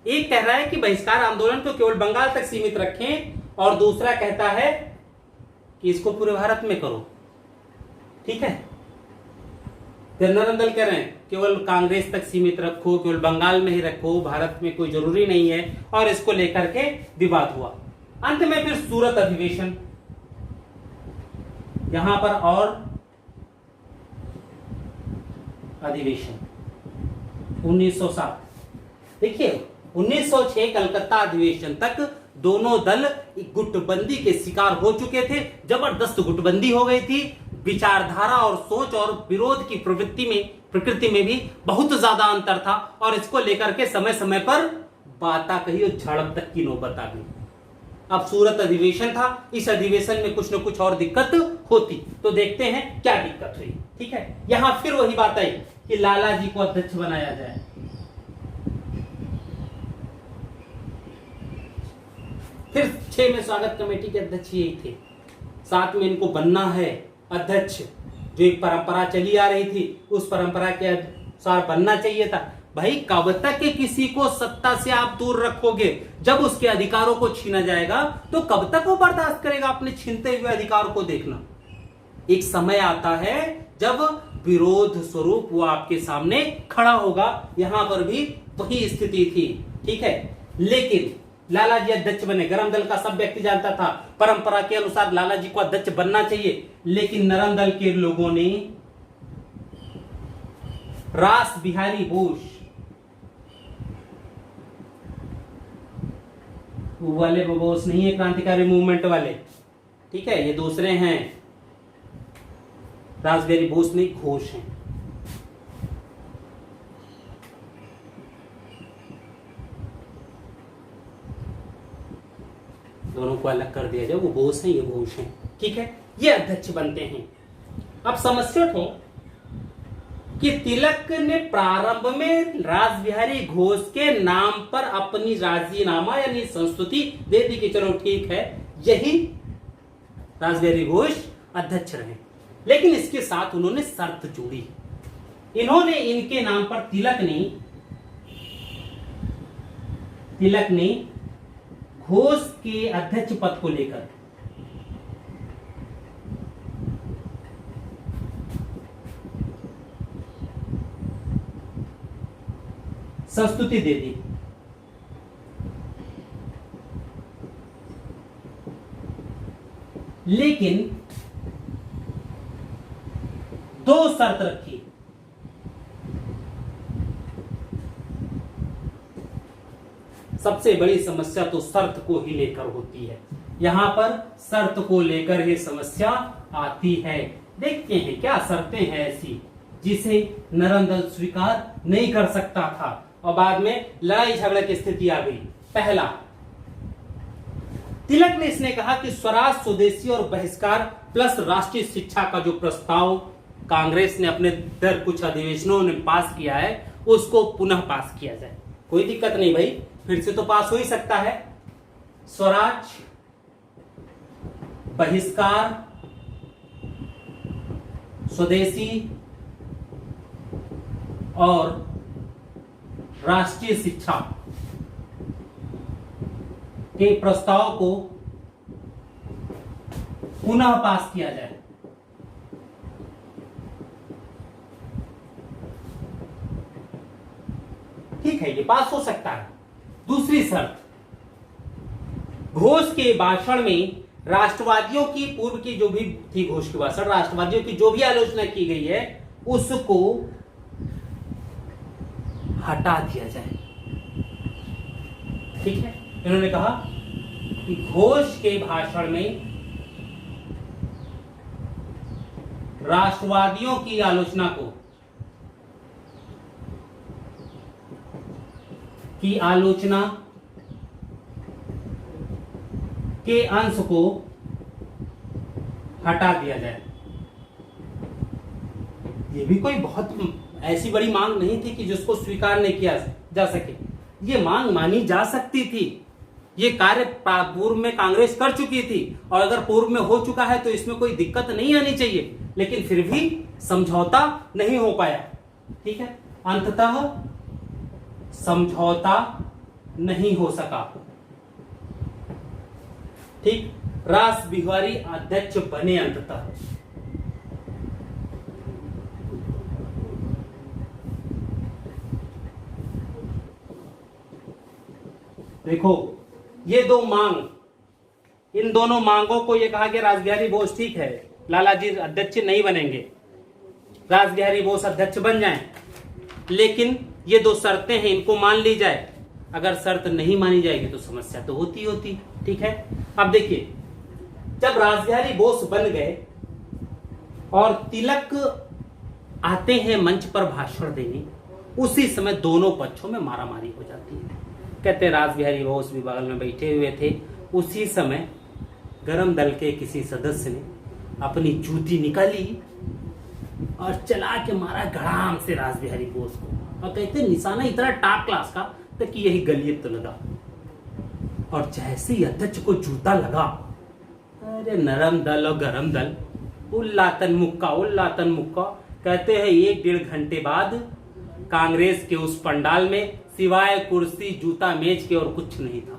एक कह रहा है कि बहिष्कार आंदोलन को केवल बंगाल तक सीमित रखें, और दूसरा कहता है कि इसको पूरे भारत में करो। ठीक है, फिर नरेंद्र दल कह रहे हैं केवल कांग्रेस तक सीमित रखो, केवल बंगाल में ही रखो, भारत में कोई जरूरी नहीं है, और इसको लेकर के विवाद हुआ। अंत में फिर सूरत अधिवेशन, यहां पर और अधिवेशन 1907। देखिए 1906 कलकत्ता अधिवेशन तक दोनों दल गुटबंदी के शिकार हो चुके थे, जबरदस्त गुटबंदी हो गई थी। विचारधारा और सोच और विरोध की प्रकृति में भी बहुत ज्यादा अंतर था, और इसको लेकर के समय समय पर बाता कही और झड़प तक की नौबत आ गई। अब सूरत अधिवेशन था, इस अधिवेशन में कुछ न कुछ और दिक्कत होती, तो देखते हैं क्या दिक्कत हुई। ठीक है, यहां फिर वही बात आई कि लाला जी को अध्यक्ष बनाया जाए। फिर 6 में स्वागत कमेटी के अध्यक्ष यही थे, 7 में इनको बनना है अध्यक्ष, जो एक परंपरा चली आ रही थी उस परंपरा के अनुसार बनना चाहिए था। भाई कब तक किसी को सत्ता से आप दूर रखोगे? जब उसके अधिकारों को छीना जाएगा तो कब तक वो बर्दाश्त करेगा अपने छीनते हुए अधिकारों को देखना? एक समय आता है जब विरोध स्वरूप वो आपके सामने खड़ा होगा। यहां पर भी वही स्थिति थी। ठीक है, लेकिन लाला जी अध्यक्ष बने। गरम दल का सब व्यक्ति जानता था परंपरा के अनुसार लाला जी को अध्यक्ष बनना चाहिए, लेकिन नरम दल के लोगों ने रास बिहारी बोस, वो वाले बोस नहीं है क्रांतिकारी मूवमेंट वाले, ठीक है, ये दूसरे हैं, रास बिहारी बोस नहीं, घोष हैं। दोनों को अलग कर दिया जाए, वो बोस हैं, ये घोष हैं। ठीक है, ये अध्यक्ष बनते हैं। अब समस्या थी कि तिलक ने प्रारंभ में रासबिहारी घोष के नाम पर अपनी राजीनामा यानी संस्तुति दे दी कि चलो ठीक है, यही रासबिहारी घोष अध्यक्ष रहे। लेकिन इसके साथ उन्होंने शर्त जोड़ी। इन्होंने इनके नाम पर तिलक ने घोष के अध्यक्ष पद को लेकर संस्तुति दे दी। लेकिन 2 शर्त रखी। सबसे बड़ी समस्या तो शर्त को ही लेकर होती है। यहां पर शर्त को लेकर ही समस्या आती है। देखते हैं क्या शर्तें हैं ऐसी जिसे नरम दल स्वीकार नहीं कर सकता था और बाद में लड़ाई झगड़े की स्थिति आ गई। पहला, तिलक ने इसने कहा कि स्वराज, स्वदेशी और बहिष्कार प्लस राष्ट्रीय शिक्षा का जो प्रस्ताव कांग्रेस ने अपने कुछ अधिवेशनों में पास किया है उसको पुनः पास किया जाए। कोई दिक्कत नहीं भाई, फिर से तो पास हो ही सकता है। स्वराज, बहिष्कार, स्वदेशी और राष्ट्रीय शिक्षा के प्रस्ताव को पुनः पास किया जाए। ठीक है, ये पास हो सकता है। दूसरी शर्त, घोष के भाषण में राष्ट्रवादियों की पूर्व की जो भी थी घोष के भाषण, राष्ट्रवादियों की जो भी आलोचना की गई है उसको हटा दिया जाए। ठीक है, इन्होंने कहा कि घोष के भाषण में राष्ट्रवादियों की आलोचना के अंश को हटा दिया जाए। ये भी कोई बहुत ऐसी बड़ी मांग नहीं थी कि जिसको स्वीकार नहीं किया जा सके। ये मांग मानी जा सकती थी। ये कार्य पूर्व में कांग्रेस कर चुकी थी और अगर पूर्व में हो चुका है तो इसमें कोई दिक्कत नहीं आनी चाहिए, लेकिन फिर भी समझौता नहीं हो पाया। ठीक है, अंततः समझौता नहीं हो सका। ठीक, रास बिहारी अध्यक्ष बने अंततः। देखो ये दो मांग, इन दोनों मांगों को ये कहा कि रास बिहारी बोस ठीक है, लालाजी अध्यक्ष नहीं बनेंगे, रास बिहारी बोस अध्यक्ष बन जाएं, लेकिन ये दो शर्तें हैं, इनको मान ली जाए। अगर शर्त नहीं मानी जाएगी तो समस्या तो होती। ठीक है, अब देखिए, जब रास बिहारी बोस बन गए और तिलक आते हैं मंच पर भाषण देने, उसी समय दोनों पक्षों में मारामारी हो जाती है। कहते हैं रास बिहारी बोस भी बगल में बैठे हुए थे, उसी समय गरम दल के किसी सदस्य ने अपनी जूती निकाली और चला के मारा गड़ाम से रास बिहारी बोस को, और कहते निशाना इतना टॉप क्लास का कि यही गलियत तो लगा। और जैसे ही अध्यक्ष को जूता लगा, अरे नरम दल और गरम दल उल्लातन मुक्का। कहते हैं 1-1.5 घंटे बाद कांग्रेस के उस पंडाल में सिवाय कुर्सी जूता मेज के और कुछ नहीं था।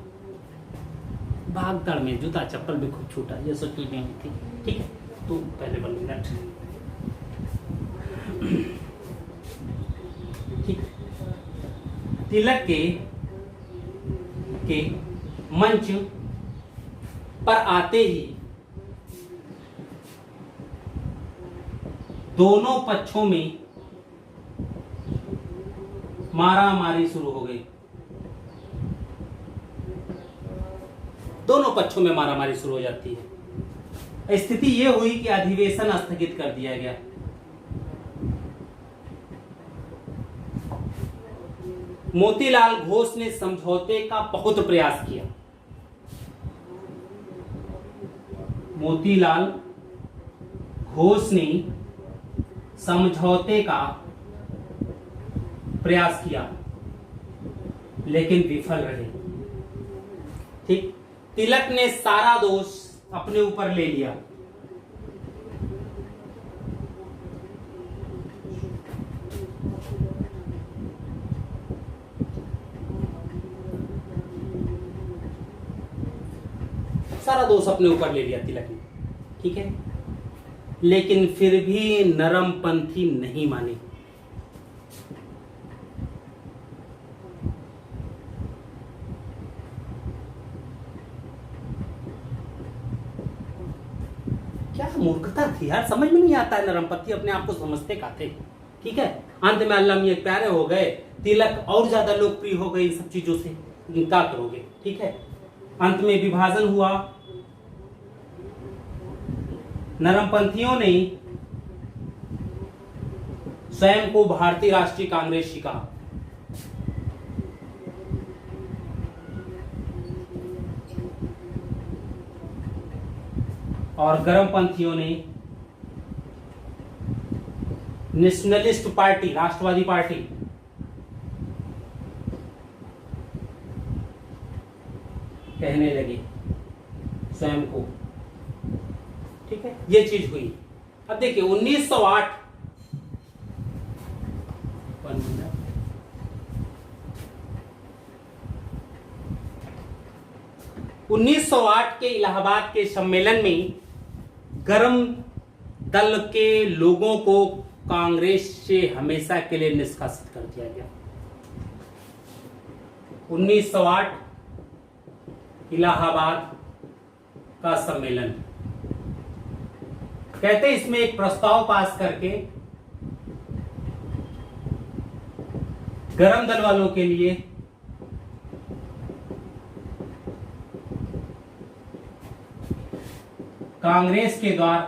भागदड़ में जूता चप्पल भी खूब छूटा, ये सब चीजें हुई थी। ठीक है, तो पहले 1 मिनट। ठीक, तिलक के मंच पर आते ही दोनों पक्षों में मारामारी शुरू हो गई। दोनों पक्षों में मारामारी शुरू हो जाती है। स्थिति यह हुई कि अधिवेशन स्थगित कर दिया गया। मोतीलाल घोष ने समझौते का बहुत प्रयास किया। मोतीलाल घोष ने समझौते का प्रयास किया, लेकिन विफल रहे। ठीक, तिलक ने सारा दोष अपने ऊपर ले लिया। सारा दोष अपने ऊपर ले लिया तिलक ने। ठीक है, लेकिन फिर भी नरमपंथी नहीं माने। क्या मूर्खता थी यार, समझ में नहीं आता है। नरमपंथी अपने आप को समझते का थे। ठीक है, अंत में अल्लाह मियां प्यारे हो गए, तिलक और ज्यादा लोकप्रिय हो गई इन सब चीजों से। क्या करोगे। ठीक है, अंत में विभाजन हुआ। नरमपंथियों ने स्वयं को भारतीय राष्ट्रीय कांग्रेस कहा। और गरमपंथियों ने नेशनलिस्ट पार्टी, राष्ट्रवादी पार्टी कहने लगे स्वयं को। ठीक है, ये चीज हुई। अब देखिए 1908 1908 के इलाहाबाद के सम्मेलन में गरम दल के लोगों को कांग्रेस से हमेशा के लिए निष्कासित कर दिया गया। 1908 इलाहाबाद का सम्मेलन, कहते इसमें एक प्रस्ताव पास करके गरम दल वालों के लिए कांग्रेस के द्वार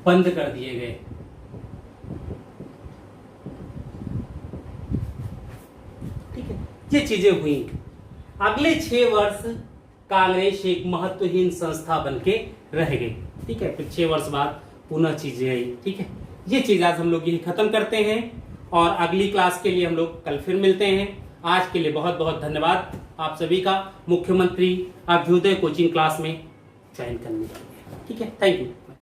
बंद कर दिए गए। ठीक है, ये चीजें हुई। अगले 6 वर्ष कांग्रेस एक महत्वहीन संस्था बनके रह गई। ठीक है, फिर 6 वर्ष बाद पुनः चीजें आई। ठीक है, ये चीज आज हम लोग यही खत्म करते हैं और अगली क्लास के लिए हम लोग कल फिर मिलते हैं। आज के लिए बहुत बहुत धन्यवाद आप सभी का मुख्यमंत्री अभ्युदय कोचिंग क्लास में ज्वाइन करने के लिए। ठीक है, थैंक यू।